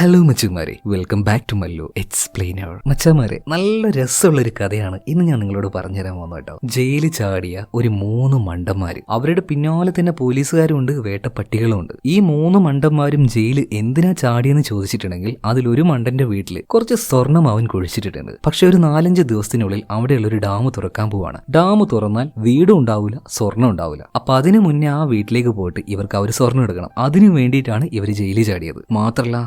Hello മച്ചുമാരെ, welcome back to Mallu explainer. മച്ചാമാരെ, നല്ല രസമുള്ളൊരു കഥയാണ് ഇന്ന് ഞാൻ നിങ്ങളോട് പറഞ്ഞുതരാൻ പോകുന്നത് കേട്ടോ. ജയിലിൽ ചാടിയ ഒരു 3 മണ്ടന്മാര്, അവരുടെ പിന്നാലെ തന്നെ പോലീസുകാരുണ്ട്, വേട്ടപ്പട്ടികളുണ്ട്. ഈ 3 മണ്ടന്മാരും ജയില് എന്തിനാ ചാടിയെന്ന് ചോദിച്ചിട്ടുണ്ടെങ്കിൽ അതിലൊരു മണ്ടന്റെ വീട്ടില് കുറച്ച് സ്വർണം അവൻ കുഴിച്ചിട്ടുണ്ട്. പക്ഷെ ഒരു 4-5 ദിവസത്തിനുള്ളിൽ അവിടെയുള്ള ഒരു ഡാം തുറക്കാൻ പോവാണ്. ഡാം തുറന്നാൽ വീടും ഉണ്ടാവില്ല, സ്വർണ്ണം ഉണ്ടാവില്ല. അപ്പൊ അതിനു മുന്നേ ആ വീട്ടിലേക്ക് പോയിട്ട് ഇവർക്ക് അവർ സ്വർണ്ണം എടുക്കണം. അതിനു വേണ്ടിയിട്ടാണ് ഇവർ ജയിലിൽ ചാടിയത്. മാത്രമല്ല,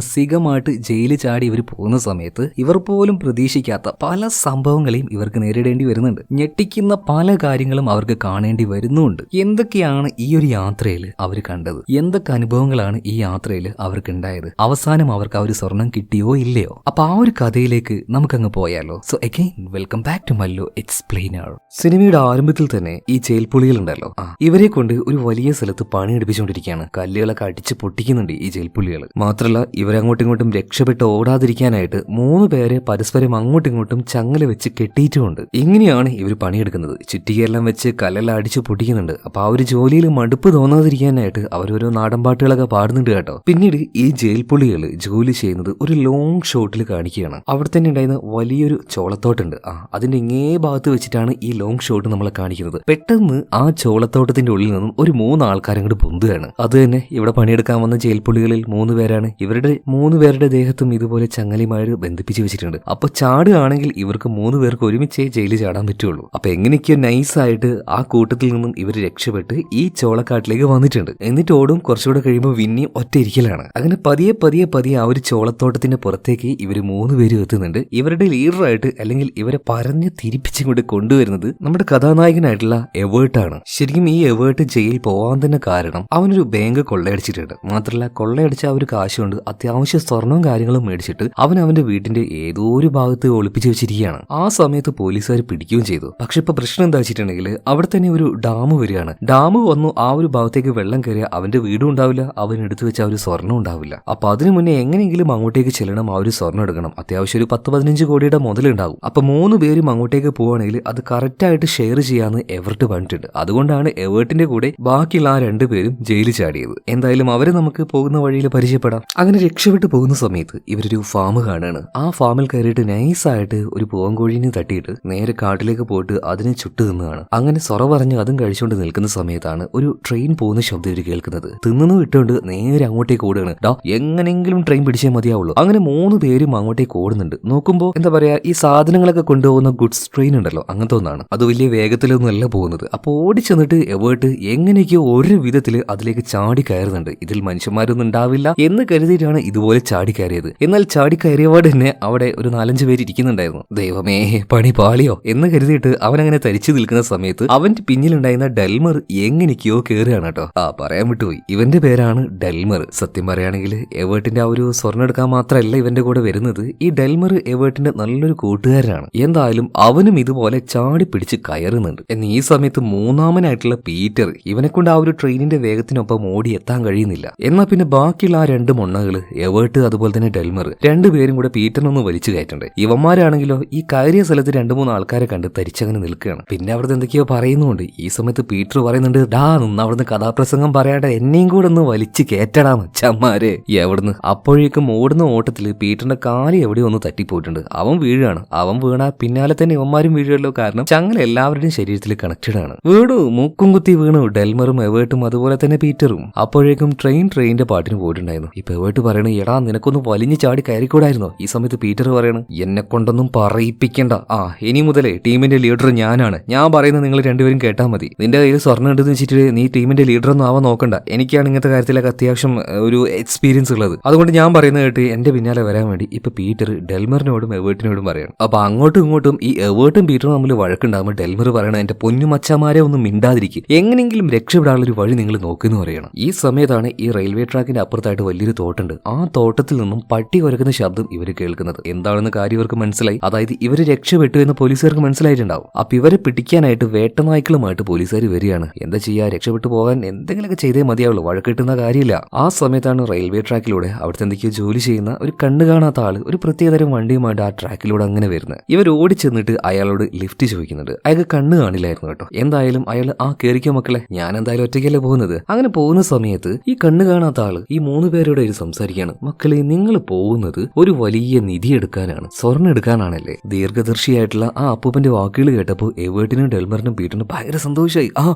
സാഹസികമായിട്ട് ജയിലിൽ ചാടി ഇവർ പോകുന്ന സമയത്ത് ഇവർ പോലും പ്രതീക്ഷിക്കാത്ത പല സംഭവങ്ങളെയും ഇവർക്ക് നേരിടേണ്ടി വരുന്നുണ്ട്. ഞെട്ടിക്കുന്ന പല കാര്യങ്ങളും അവർക്ക് കാണേണ്ടി വരുന്നുണ്ട്. എന്തൊക്കെയാണ് ഈ ഒരു യാത്രയിൽ അവർ കണ്ടത്, എന്തൊക്കെ അനുഭവങ്ങളാണ് ഈ യാത്രയിൽ അവർക്ക് ഉണ്ടായത്, അവസാനം അവർക്ക് ആ ഒരു സ്വർണം കിട്ടിയോ ഇല്ലയോ? അപ്പൊ ആ ഒരു കഥയിലേക്ക് നമുക്കങ്ങ് പോയാലോ. So again welcome back to Mallu Explainer. സിനിമയുടെ ആരംഭത്തിൽ തന്നെ ഈ ജയിൽപുള്ളികൾ ഉണ്ടല്ലോ, ഇവരെ കൊണ്ട് ഒരു വലിയ സ്ഥലത്ത് പണിയെടുപ്പിച്ചുകൊണ്ടിരിക്കുകയാണ്. കല്ലുകളൊക്കെ അടിച്ച് പൊട്ടിക്കുന്നുണ്ട് ഈ ജയിൽപുള്ളികൾ. മാത്രമല്ല, ഇവരങ്ങോട്ടും ഇങ്ങോട്ടും രക്ഷപ്പെട്ട് ഓടാതിരിക്കാനായിട്ട് 3 പേരെ പരസ്പരം അങ്ങോട്ടും ഇങ്ങോട്ടും ചങ്ങല വെച്ച് കെട്ടിയിട്ടുമുണ്ട്. ഇങ്ങനെയാണ് ഇവർ പണിയെടുക്കുന്നത്. ചുറ്റികയെല്ലാം വെച്ച് കല്ലെല്ലാം അടിച്ച് പൊട്ടിക്കുന്നുണ്ട്. അപ്പൊ ആ ഒരു ജോലിയിൽ മടുപ്പ് തോന്നാതിരിക്കാനായിട്ട് അവരോരോ നാടൻപാട്ടുകളൊക്കെ പാടുന്നുണ്ട് കേട്ടോ. പിന്നീട് ഈ ജയിൽ പുള്ളികൾ ജോലി ചെയ്യുന്നത് ഒരു ലോങ് ഷോട്ടിൽ കാണിക്കുകയാണ്. അവിടെ തന്നെ ഉണ്ടായിരുന്ന വലിയൊരു ചോളത്തോട്ടുണ്ട്. അതിന്റെ ഇങ്ങേ ഭാഗത്ത് വെച്ചിട്ടാണ് ഈ ലോങ് ഷോട്ട് നമ്മളെ കാണിക്കുന്നത്. പെട്ടെന്ന് ആ ചോളത്തോട്ടത്തിന്റെ ഉള്ളിൽ നിന്നും ഒരു 3 ആൾക്കാരങ്ങോട്ട് പൊന്തുകയാണ്. അത് തന്നെ ഇവിടെ പണിയെടുക്കാൻ വന്ന ജയിൽ പുള്ളികളിൽ 3 പേരാണ്. ഇവരുടെ 3 പേരുടെ ദേഹത്തും ഇതുപോലെ ചങ്ങലിമാര് ബന്ധിപ്പിച്ച് വെച്ചിട്ടുണ്ട്. അപ്പൊ ചാടുകയാണെങ്കിൽ ഇവർക്ക് 3 പേർക്ക് ഒരുമിച്ചേ ജയിലിൽ ചാടാൻ പറ്റുള്ളൂ. അപ്പൊ എങ്ങനെയൊക്കെയോ നൈസായിട്ട് ആ കൂട്ടത്തിൽ നിന്നും ഇവർ രക്ഷപ്പെട്ട് ഈ ചോളക്കാട്ടിലേക്ക് വന്നിട്ടുണ്ട്. എന്നിട്ട് ഓടും. കുറച്ചുകൂടെ കഴിയുമ്പോൾ വിന്നി ഒറ്റ ഇരിക്കലാണ്. അങ്ങനെ പതിയെ പതിയെ പതിയെ ആ ഒരു ചോളത്തോട്ടത്തിന്റെ പുറത്തേക്ക് ഇവർ 3 പേരും എത്തുന്നുണ്ട്. ഇവരുടെ ലീഡറായിട്ട് അല്ലെങ്കിൽ ഇവരെ പറഞ്ഞ് തിരിപ്പിച്ചിങ്ങോട്ട് കൊണ്ടുവരുന്നത് നമ്മുടെ കഥാനായകനായിട്ടുള്ള എവേർട്ടാണ്. ശരിക്കും ഈ എവേർട്ട് ജയിൽ പോവാൻ തന്നെ കാരണം അവനൊരു ബാങ്ക് കൊള്ളയടിച്ചിട്ടുണ്ട്. മാത്രമല്ല, കൊള്ളയടിച്ച ആ ഒരു കാശ് കൊണ്ട് അത്യാവശ്യം സ്വർണവും കാര്യങ്ങളും മേടിച്ചിട്ട് അവന്റെ വീട്ടിന്റെ ഏതോ ഒരു ഭാഗത്ത് ഒളിപ്പിച്ചു വെച്ചിരിക്കുകയാണ്. ആ സമയത്ത് പോലീസുകാർ പിടിക്കുകയും ചെയ്തു. പക്ഷെ ഇപ്പൊ പ്രശ്നം എന്താ വെച്ചിട്ടുണ്ടെങ്കിൽ അവിടെ തന്നെ ഒരു ഡാം വരികയാണ്. ഡാം വന്നു ആ ഒരു ഭാഗത്തേക്ക് വെള്ളം കയറിയ അവന്റെ വീടും ഉണ്ടാവില്ല, അവൻ എടുത്തു വെച്ച ആ ഒരു സ്വർണ്ണം ഉണ്ടാവില്ല. അപ്പൊ അതിനു മുന്നേ എങ്ങനെയെങ്കിലും അങ്ങോട്ടേക്ക് ചെല്ലണം, ആ ഒരു സ്വർണ്ണം എടുക്കണം. അത്യാവശ്യം ഒരു 10-15 കോടിയുടെ മുതലുണ്ടാവും. അപ്പൊ 3 പേരും അങ്ങോട്ടേക്ക് പോവുകയാണെങ്കിൽ അത് കറക്റ്റായിട്ട് ഷെയർ ചെയ്യാന്ന് എവർട്ട് പറഞ്ഞിട്ടുണ്ട്. അതുകൊണ്ടാണ് എവേർട്ടിന്റെ കൂടെ ബാക്കിയുള്ള ആ 2 പേരും ജയിലിൽ ചാടിയത്. എന്തായാലും അവരെ നമുക്ക് പോകുന്ന വഴിയിൽ പരിചയപ്പെടാം. അങ്ങനെ രക്ഷപ്പെട്ടു പോകുന്ന സമയത്ത് ഇവരൊരു ഫാം കാണാണ്. ആ ഫാമിൽ കയറിയിട്ട് നൈസായിട്ട് ഒരു പൂവൻകോഴീനെ തട്ടിയിട്ട് നേരെ കാട്ടിലേക്ക് പോയിട്ട് അതിനെ ചുട്ടു തിന്നുകയാണ്. അങ്ങനെ സൊറ പറഞ്ഞ് അതും കഴിച്ചുകൊണ്ട് നിൽക്കുന്ന സമയത്താണ് ഒരു ട്രെയിൻ പോകുന്ന ശബ്ദം ഇവർ കേൾക്കുന്നത്. തിന്നു വിട്ടുകൊണ്ട് നേരെ അങ്ങോട്ടേക്ക് ഓടുകയാണ്. എങ്ങനെങ്കിലും ട്രെയിൻ പിടിച്ചേ മതിയാവുള്ളൂ. അങ്ങനെ 3 പേരും അങ്ങോട്ടേക്ക് ഓടുന്നുണ്ട്. നോക്കുമ്പോൾ എന്താ പറയാ, ഈ സാധനങ്ങളൊക്കെ കൊണ്ടുപോകുന്ന ഗുഡ്സ് ട്രെയിൻ ഉണ്ടല്ലോ, അങ്ങനത്തെ ഒന്നാണ്. അത് വലിയ വേഗത്തിലൊന്നും അല്ല പോകുന്നത്. അപ്പൊ ഓടിച്ചെന്നിട്ട് എവേർട്ട് എങ്ങനെയൊക്കെയോ ഒരു വിധത്തിൽ അതിലേക്ക് ചാടി കയറുന്നുണ്ട്. ഇതിൽ മനുഷ്യന്മാരൊന്നും ഉണ്ടാവില്ല എന്ന് കരുതിയിട്ടാണ് ഇതുപോലെ ചാടി കയറിയത്. എന്നാൽ ചാടി കയറിയപാട് തന്നെ അവിടെ ഒരു 4-5 പേര് ഇരിക്കുന്നുണ്ടായിരുന്നു. ദൈവമേ, പണി പാളിയോ എന്ന് കരുതിയിട്ട് അവൻ അങ്ങനെ തരിച്ചു നിൽക്കുന്ന സമയത്ത് അവന്റെ പിന്നിലുണ്ടായിരുന്ന ഡെൽമർ എങ്ങനെയൊക്കെയോ കയറുകയാണ് കേട്ടോ. പറയാൻ വിട്ടുപോയി, ഇവന്റെ പേരാണ് ഡെൽമർ. സത്യം പറയുകയാണെങ്കിൽ എവേർട്ടിന്റെ ആ ഒരു സ്വർണ്ണം എടുക്കാൻ മാത്രമല്ല ഇവന്റെ കൂടെ വരുന്നത്. ഈ ഡെൽമർ എവേർട്ടിന്റെ നല്ലൊരു കൂട്ടുകാരനാണ്. എന്തായാലും അവനും ഇതുപോലെ ചാടി പിടിച്ച് കയറുന്നുണ്ട്. എന്നാൽ ഈ സമയത്ത് 3ാമനായിട്ടുള്ള പീറ്റർ, ഇവനെ കൊണ്ട് ആ ഒരു ട്രെയിനിന്റെ വേഗത്തിനൊപ്പം ഓടി എത്താൻ കഴിയുന്നില്ല. എന്നാൽ പിന്നെ ബാക്കിയുള്ള ആ 2 മൊണ്ണകള് എവേർട്ട് അതുപോലെ തന്നെ ഡെൽമർ 2 പേരും കൂടെ പീറ്ററിനൊന്ന് വലിച്ചു കയറ്റുണ്ട്. ഇവന്മാരാണെങ്കിലോ ഈ കയറിയ സ്ഥലത്ത് 2-3 ആൾക്കാരെ കണ്ട് തരിച്ചങ്ങനെ നിൽക്കുകയാണ്. പിന്നെ അവിടുന്ന് എന്തൊക്കെയോ പറയുന്നുണ്ട്. ഈ സമയത്ത് പീറ്റർ പറയുന്നുണ്ട്, അവിടുന്ന് കഥാപ്രസംഗം പറയാതെ എന്നെയും കൂടെ ഒന്ന് വലിച്ചു കയറ്റടാ മച്ചന്മാരെ എവിടുന്ന്. അപ്പോഴേക്കും ഓടുന്ന ഓട്ടത്തിൽ പീറ്ററിന്റെ കാല് എവിടെയോ ഒന്ന് തട്ടിപ്പോയിട്ടുണ്ട്. അവൻ വീഴാണ്. അവൻ വീണാ പിന്നാലെ തന്നെ ഇവന്മാരും വീഴുമല്ലോ, കാരണം ചങ്ങല എല്ലാവരുടെയും ശരീരത്തിൽ കണക്റ്റഡ് ആണ്. വീണു, മൂക്കും കുത്തി വീണു ഡെൽമറും എവേർട്ടും അതുപോലെ തന്നെ പീറ്ററും. അപ്പോഴേക്കും ട്രെയിനിന്റെ പാട്ടിന് പോയിട്ടുണ്ടായിരുന്നു. ഇപ്പൊ എവേർട്ട് പറയണ, എടാ നിനക്കൊന്ന് വലിഞ്ഞു ചാടി കയറിക്കൂടായിരുന്നോ? ഈ സമയത്ത് പീറ്റർ പറയണ, എന്നെ കൊണ്ടൊന്നും പറയിപ്പിക്കണ്ട. ഇനി മുതലേ ടീമിന്റെ ലീഡർ ഞാനാണ്. ഞാൻ പറയുന്നത് നിങ്ങൾ 2 പേരും കേട്ടാൽ മതി. നിന്റെ കയ്യിൽ സ്വർണ്ണം ഉണ്ടെന്ന് വെച്ചിട്ട് നീ ടീമിന്റെ ലീഡറൊന്നും ആവാൻ നോക്കണ്ട. എനിക്കാണ് ഇങ്ങനത്തെ കാര്യത്തിലൊക്കെ അത്യാവശ്യം ഒരു എക്സ്പീരിയൻസ് ഉള്ളത്. അതുകൊണ്ട് ഞാൻ പറയുന്നത് കേട്ട് എന്റെ പിന്നാലെ വരാൻ വേണ്ടി ഇപ്പൊ പീറ്റർ ഡെൽമറിനോടും എവേർട്ടിനോടും പറയണം. അപ്പൊ അങ്ങോട്ടും ഇങ്ങോട്ടും ഈ എവേർട്ടും പീറ്ററും തമ്മിൽ വഴക്കുണ്ടാകുമ്പോൾ ഡെൽമർ പറയണം, എന്റെ പൊന്നു മച്ചമാരെ ഒന്നും മിണ്ടാതിരിക്കും, എങ്ങനെങ്കിലും രക്ഷപ്പെടാനുള്ള ഒരു വഴി നിങ്ങൾ നോക്കുന്നു പറയണം. ഈ സമയത്താണ് ഈ റെയിൽവേ ട്രാക്കിന്റെ അപ്പുറത്തായിട്ട് വലിയൊരു തോട്ടുണ്ട്. ആ തോട്ടത്തിൽ നിന്നും പട്ടി കുരക്കുന്ന ശബ്ദം ഇവര് കേൾക്കുന്നത്. എന്താണെന്ന് കാര്യം ഇവർക്ക് മനസ്സിലായി. അതായത് ഇവര് രക്ഷപ്പെട്ടു എന്ന് പോലീസുകാർക്ക് മനസ്സിലായിട്ടുണ്ടാവും. അപ്പൊ ഇവരെ പിടിക്കാനായിട്ട് വേട്ടനായ്ക്കളുമായിട്ട് പോലീസുകാർ വരികയാണ്. എന്താ ചെയ്യാ, രക്ഷപ്പെട്ടു പോകാൻ എന്തെങ്കിലുമൊക്കെ ചെയ്തേ മതിയാവുള്ളൂ, വഴക്കിട്ടുന്ന കാര്യമില്ല. ആ സമയത്താണ് റെയിൽവേ ട്രാക്കിലൂടെ അവിടുത്തെ എന്തൊക്കെയോ ജോലി ചെയ്യുന്ന ഒരു കണ്ണു കാണാത്ത ആള് ഒരു പ്രത്യേകതരം വണ്ടിയുമായിട്ട് ആ ട്രാക്കിലൂടെ അങ്ങനെ വരുന്നത്. ഇവർ ഓടിച്ചെന്നിട്ട് അയാളോട് ലിഫ്റ്റ് ചോദിക്കുന്നുണ്ട്. അയാൾക്ക് കണ്ണ് കാണില്ലായിരുന്നു കേട്ടോ. എന്തായാലും അയാൾ കേറിക്കോ മക്കളെ, ഞാൻ എന്തായാലും ഒറ്റയ്ക്കല്ലേ പോകുന്നത്. അങ്ങനെ പോകുന്ന സമയത്ത് ഈ കണ്ണ് കാണാത്ത ആള് ഈ 3 പേരോട് സംസാരിക്കാൻ ചോദിക്കുകയാണ്, മക്കളെ നിങ്ങൾ പോകുന്നത് ഒരു വലിയ നിധി എടുക്കാനാണ്, സ്വർണ്ണം എടുക്കാനാണല്ലേ? ദീർഘദർശിയായിട്ടുള്ള ആ അപ്പൂപ്പന്റെ വാക്കുകൾ കേട്ടപ്പോൾ എവേർട്ടിനും ഡെൽമറിനും പീറ്ററിനും ഭയങ്കര സന്തോഷമായി.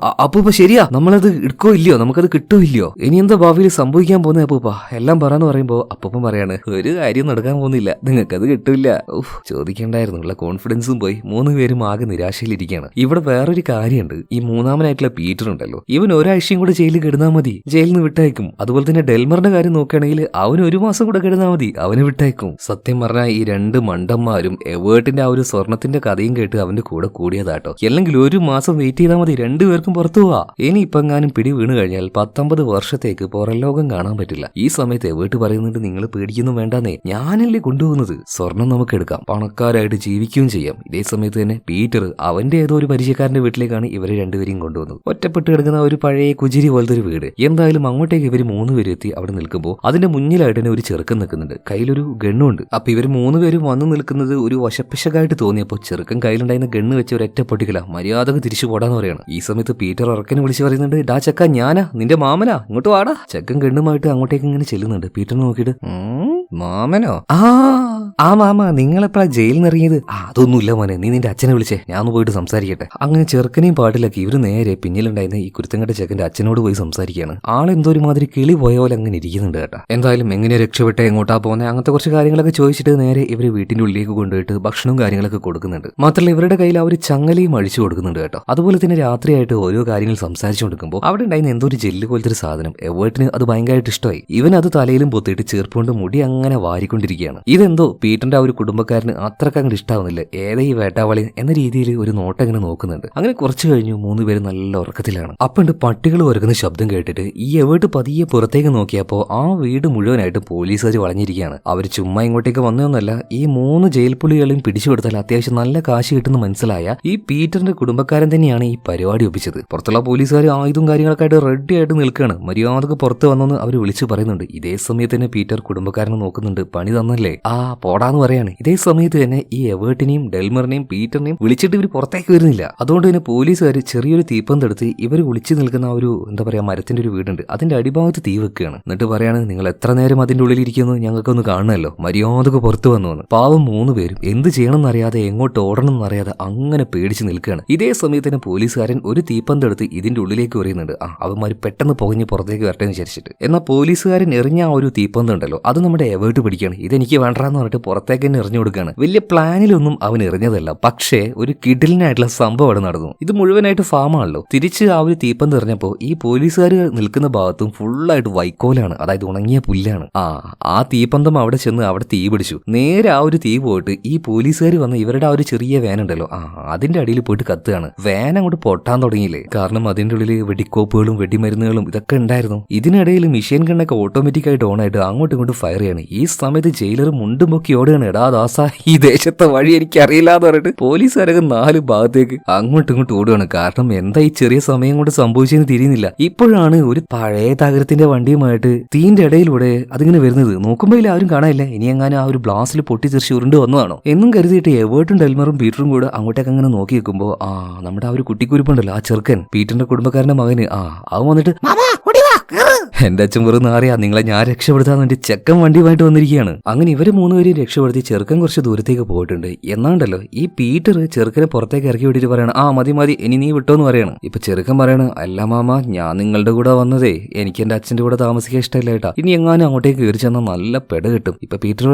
അപ്പൂപ്പ ശരിയാ, നമ്മളത് എടുക്കോ ഇല്ലയോ, നമുക്കത് കിട്ടോ ഇല്ലയോ, ഇനി എന്താ ഭാവിയിൽ സംഭവിക്കാൻ പോകുന്നത് അപ്പൂപ്പ, എല്ലാം പറയാന്ന് പറയുമ്പോ അപ്പൂപ്പൻ പറയാണ്, ഒരു കാര്യം നടക്കാൻ പോകുന്നില്ല, നിങ്ങൾക്കത് കിട്ടില്ല. ചോദിക്കേണ്ടായിരുന്നു, ഉള്ള കോൺഫിഡൻസും പോയി. 3 പേരും ആകെ നിരാശയിലിരിക്കുകയാണ്. ഇവിടെ വേറൊരു കാര്യമുണ്ട്, ഈ മൂന്നാമനായിട്ടുള്ള പീറ്റർ ഉണ്ടല്ലോ, ഇവൻ ഒരാഴ്ചയും കൂടെ ജയിലിൽ കിടന്നാൽ മതി, ജയിലിൽ നിന്ന് വിട്ടയക്കും. അതുപോലെ തന്നെ ഡെൽമറിന്റെ കാര്യം നോക്കുകയാണെങ്കിൽ അവന് 1 മാസം കൂടെ കിടന്നാൽ മതി, അവന് വിട്ടയക്കും. സത്യം പറഞ്ഞാൽ ഈ 2 മണ്ടന്മാരും എവേർട്ടിന്റെ ആ ഒരു സ്വർണത്തിന്റെ കഥയും കേട്ട് അവന്റെ കൂടെ കൂടിയതാട്ടോ. അല്ലെങ്കിൽ 1 മാസം വെയിറ്റ് ചെയ്താൽ മതി, 2 പേർക്കും പുറത്തു പോവാ. ഇനി ഇപ്പൊ എങ്ങാനും പിടി വീണ് കഴിഞ്ഞാൽ 19 വർഷത്തേക്ക് പുറം ലോകം കാണാൻ പറ്റില്ല. ഈ സമയത്ത് എവേർട്ട് പറയുന്നുണ്ട്, നിങ്ങൾ പേടിക്കൊന്നും വേണ്ടാന്നേ, ഞാനല്ലേ കൊണ്ടുപോകുന്നത്, സ്വർണം നമുക്ക് എടുക്കാം, പണക്കാരായിട്ട് ജീവിക്കുകയും ചെയ്യാം. ഇതേ സമയത്ത് തന്നെ പീറ്റർ അവന്റെ ഏതോ ഒരു പരിചയക്കാരന്റെ വീട്ടിലേക്കാണ് ഇവരെ 2 പേരെയും കൊണ്ടുവന്നത്. ഒറ്റപ്പെട്ട് കിടക്കുന്ന ഒരു പഴയ കുജിരി പോലത്തെ ഒരു വീട്. എന്തായാലും അങ്ങോട്ടേക്ക് ഇവർ 3 പേരും എത്തി. അവിടെ നിൽക്കുമ്പോൾ അതിന്റെ മുന്നിലായിട്ട് തന്നെ ഒരു ചെറുക്കൻ നിൽക്കുന്നുണ്ട്, കയ്യിലൊരു ഗണ്ണുണ്ട്. അപ്പൊ ഇവർ 3 പേരും വന്നു നിൽക്കുന്നത് ഒരു വശപ്പിശകായിട്ട് തോന്നിയപ്പോൾ ചെറുക്കൻ കയ്യിലുണ്ടായിരുന്ന ഗണ്ണ് വെച്ച് ഒരൊറ്റ പൊട്ടിക്കല, മര്യാദക്ക് തിരിച്ചു പോടാന്ന് പറയാണ്. ഈ സമയത്ത് പീറ്റർ ഉറക്കനെ വിളിച്ച് പറയുന്നുണ്ട്, ഡാ ചക്ക, ഞാനാ നിന്റെ മാമനാ, ഇങ്ങോട്ട് വാടാ. ചെക്കൻ ഗണ്ണുമായിട്ട് അങ്ങോട്ടേക്ക് ഇങ്ങനെ ചെല്ലുന്നുണ്ട്. പീറ്റർ നോക്കിയിട്ട്, മാമനോ? ആ മാമ, നിങ്ങളെപ്പോഴാ ജയിലിൽ നിന്ന് ഇറങ്ങിയത്? അതൊന്നുമില്ല മോനെ, നീ നിന്റെ അച്ഛനെ വിളിച്ചേ, ഞാൻ ഒന്ന് പോയിട്ട് സംസാരിക്കട്ടെ. അങ്ങനെ ചെറുക്കനെയും പാട്ടിലാക്കി ഇവര് നേരെ പിന്നിലുണ്ടായിരുന്ന ഈ കുരുത്തങ്കട്ട ചെക്കന്റെ അച്ഛനോട് പോയി സംസാരിക്കുകയാണ്. ആളെന്തോ ഒരു മാതിരി കിളി പോയ പോലെ അങ്ങനെ ഇരിക്കുന്നുണ്ട് കേട്ടോ. എന്തായാലും എങ്ങനെ രക്ഷപ്പെട്ടെ, എങ്ങോട്ടാ പോകുന്നത്, അങ്ങനത്തെ കുറച്ച് കാര്യങ്ങളൊക്കെ ചോദിച്ചിട്ട് നേരെ ഇവര് വീട്ടിന്റെ ഉള്ളിലേക്ക് കൊണ്ടുപോയിട്ട് ഭക്ഷണവും കാര്യങ്ങളൊക്കെ കൊടുക്കുന്നുണ്ട്. മാത്രമല്ല ഇവരുടെ കയ്യിൽ അവർ ചങ്ങലയും അഴിച്ചു കൊടുക്കുന്നുണ്ട് കേട്ടോ. അതുപോലെ തന്നെ രാത്രിയായിട്ട് ഓരോ കാര്യങ്ങൾ സംസാരിച്ചു കൊടുക്കുമ്പോൾ അവിടെ ഉണ്ടായിരുന്ന എന്തോ ഒരു ജെല്ല് പോലത്തെ ഒരു സാധനം എവേർട്ടിന് അത് ഭയങ്കരമായിട്ട് ഇഷ്ടമായി. ഇവൻ അത് തലയിലും പൊത്തിയിട്ട് ചെറുപ്പുകൊണ്ട് മുടി അങ്ങനെ വാരിക്കൊണ്ടിരിക്കുകയാണ്. ഇതെന്തോ പീറ്ററിന്റെ ആ ഒരു കുടുംബക്കാരന് അത്രക്ക് അങ്ങോട്ട് ഇഷ്ടാവുന്നില്ല. ഏതാ ഈ വേട്ടാവളി എന്ന രീതിയിൽ ഒരു നോട്ടം ഇങ്ങനെ നോക്കുന്നുണ്ട്. അങ്ങനെ കുറച്ച് കഴിഞ്ഞു 3 പേരും നല്ല ഉറക്കത്തിലാണ്. അപ്പണ്ട് പട്ടികൾ ഒരുക്കുന്ന ശബ്ദം കേട്ടിട്ട് ഈ എവേർട്ട് പതിയെ പുറത്തേക്ക് നോക്കിയപ്പോ ആ വീട് മുഴുവനായിട്ട് പോലീസുകാർ വളഞ്ഞിരിക്കുകയാണ്. അവർ ചുമ്മാ ഇങ്ങോട്ടേക്ക് വന്നതൊന്നല്ല, ഈ 3 ജയിൽ പുള്ളികളെയും പിടിച്ചു കൊടുത്താൽ അത്യാവശ്യം നല്ല കാശ് കിട്ടുന്ന മനസ്സിലായ ഈ പീറ്ററിന്റെ കുടുംബക്കാരൻ തന്നെയാണ് ഈ പരിപാടി ഒപ്പിച്ചത്. പുറത്തുള്ള പോലീസുകാർ ആയുധം കാര്യങ്ങളൊക്കെ ആയിട്ട് റെഡി ആയിട്ട് നിൽക്കുകയാണ്. മര്യാദക്ക് പുറത്ത് വന്നെന്ന് അവർ വിളിച്ചു പറയുന്നുണ്ട്. ഇതേ സമയത്ത് തന്നെ പീറ്റർ കുടുംബക്കാരനെ നോക്കുന്നുണ്ട്, പണി തന്നല്ലേ, പോടാന്ന് പറയാണ്. ഇതേ സമയത്ത് തന്നെ ഈ എവേർട്ടിനെയും ഡെൽമറിനെയും പീറ്ററിനെയും വിളിച്ചിട്ട് ഇവർ പുറത്തേക്ക് വരുന്നില്ല. അതുകൊണ്ട് തന്നെ പോലീസുകാർ ചെറിയൊരു തീപ്പന്തെടുത്ത് ഇവർ വിളിച്ചു നിൽക്കുന്ന ആ ഒരു എന്താ പറയാ മരത്തിന്റെ ഒരു വീടുണ്ട്, അതിന്റെ അടിഭാഗത്ത് തീ വെക്കുകയാണ്. എന്നിട്ട് പറയാണ്, നിങ്ങൾ എത്ര നേരം അതിന്റെ ഉള്ളിൽ ഇരിക്കുന്നു, ഞങ്ങൾക്കൊന്ന് കാണണമല്ലോ, മര്യാദക്ക് പുറത്തു വന്നു വന്ന്. പാവം 3 പേരും എന്ത് ചെയ്യണമെന്നറിയാതെ എങ്ങോട്ട് ഓടണം എന്നറിയാതെ അങ്ങനെ പേടിച്ച് നിൽക്കുകയാണ്. ഇതേ സമയത്ത് തന്നെ പോലീസുകാരൻ ഒരു തീപ്പന്തെടുത്ത് ഇതിന്റെ ഉള്ളിലേക്ക് എറിയുന്നുണ്ട്. അവന്മാർ പെട്ടെന്ന് പുകഞ്ഞ് പുറത്തേക്ക് വരട്ടെ എന്ന് വിചാരിച്ചിട്ട്. എന്നാൽ പോലീസുകാരൻ എറിഞ്ഞ ആ ഒരു തീപ്പന്തം ഉണ്ടല്ലോ, അത് നമ്മുടെ എവേർട്ട് പിടിക്കുകയാണ്. ഇതെനിക്ക് വേണ്ടെന്ന് പറഞ്ഞിട്ട് പുറത്തേക്ക് തന്നെ എറിഞ്ഞു കൊടുക്കുകയാണ്. വലിയ പ്ലാനിലൊന്നും അവൻ എറിഞ്ഞതല്ല, പക്ഷേ ഒരു കിടിലിനായിട്ടുള്ള സംഭവം അവിടെ നടന്നു. ഇത് മുഴുവനായിട്ട് ഫാമാണല്ലോ. തിരിച്ച് ആ ഒരു തീപ്പന്ത് എറിഞ്ഞപ്പോൾ ഈ പോലീസുകാർ നിൽക്കുന്ന ഭാഗത്തും ഫുള്ളായിട്ട് വൈക്കോലാണ്, അതായത് ഉണങ്ങിയ പുല്ലാണ്. ആ തീപ്പന്തം അവിടെ ചെന്ന് അവിടെ തീ പിടിച്ചു. നേരെ ആ ഒരു തീ പോയിട്ട് ഈ പോലീസുകാർ വന്ന് ഇവരുടെ ആ ഒരു ചെറിയ വാൻ ഉണ്ടല്ലോ, അതിന്റെ അടിയിൽ പോയിട്ട് കത്തുകയാണ്. വാൻ അങ്ങോട്ട് പൊട്ടാൻ തുടങ്ങിയില്ലേ, കാരണം അതിന്റെ ഉള്ളിൽ വെടിക്കോപ്പുകളും വെടിമരുന്നുകളും ഇതൊക്കെ ഉണ്ടായിരുന്നു. ഇതിനിടയിൽ മിഷീൻ ഗണ്ണൊക്കെ ഓട്ടോമാറ്റിക് ആയിട്ട് ഓൺ ആയിട്ട് അങ്ങോട്ടും ഇങ്ങോട്ടും ഫയർ ചെയ്യാണ്. ഈ സമയത്ത് ജയിലർ മുണ്ടും പൊക്കി ഓടുകയാണ്. എടാ ദാസ, ഈ ദേശത്തെ വഴി എനിക്ക് അറിയില്ല എന്ന് പറഞ്ഞിട്ട് പോലീസുകാരൊക്കെ 4 ഭാഗത്തേക്ക് അങ്ങോട്ടും ഇങ്ങോട്ടും ഓടുകയാണ്. കാരണം എന്താ ഈ ചെറിയ സമയം കൊണ്ട് സംഭവിച്ചെന്ന് തിരിയുന്നില്ല. ഇപ്പോഴാണ് ഒരു പഴയ തകരത്തിന്റെ വണ്ടിയുമായിട്ട് തീന്റെ ഇടയിലൂടെ അതിങ്ങനെ വരുന്നത്. നോക്കുമ്പോൾ ആരും കാണാനില്ല. ഇനി എങ്ങാനും ആ ഒരു ബ്ലാസ്റ്റിൽ പൊട്ടിത്തെറിച്ച് ഉരുണ്ട് വന്നതാണോ എന്നും കരുതിയിട്ട് എവേർട്ടും ഡെൽമറും പീറ്ററും കൂടെ അങ്ങോട്ടേക്ക് അങ്ങനെ നോക്കി വെക്കുമ്പോ നമ്മുടെ ആ ഒരു കുട്ടിക്കുരുപ്പുണ്ടല്ലോ, ആ ചെറുക്കൻ പീറ്ററിന്റെ കുടുംബക്കാരന്റെ മകന് അവൻ വന്നിട്ട്, എന്റെ അച്ഛൻ വെറുതെ അറിയാ, നിങ്ങളെ ഞാൻ രക്ഷപ്പെടുത്താൻ വേണ്ടി ചെക്കൻ വണ്ടിയുമായിട്ട് വന്നിരിക്കുകയാണ്. അങ്ങനെ ഇവര് 3 പേരെയും രക്ഷപ്പെടുത്തി ചെറുക്കൻ കുറച്ച് ദൂരത്തേക്ക് പോയിട്ടുണ്ട്. എന്നാണ്ടല്ലോ ഈ പീറ്റർ ചെറുക്കനെ പുറത്തേക്ക് ഇറക്കി വിട്ടിട്ട് പറയണം, മതി ഇനി നീ വിട്ടോന്ന് പറയണം. ഇപ്പൊ ചെറുക്കൻ പറയണ, അല്ല മാമ, ഞാൻ നിങ്ങളുടെ കൂടെ വന്നതേ എനിക്ക് എന്റെ അച്ഛന്റെ കൂടെ താമസിക്കാൻ ഇഷ്ടമല്ല ഏട്ടാ, ഇനി എങ്ങാനും അങ്ങോട്ടേക്ക് കയറി ചെന്നാൽ നല്ല പെട കിട്ടും. ഇപ്പൊ പീറ്റർ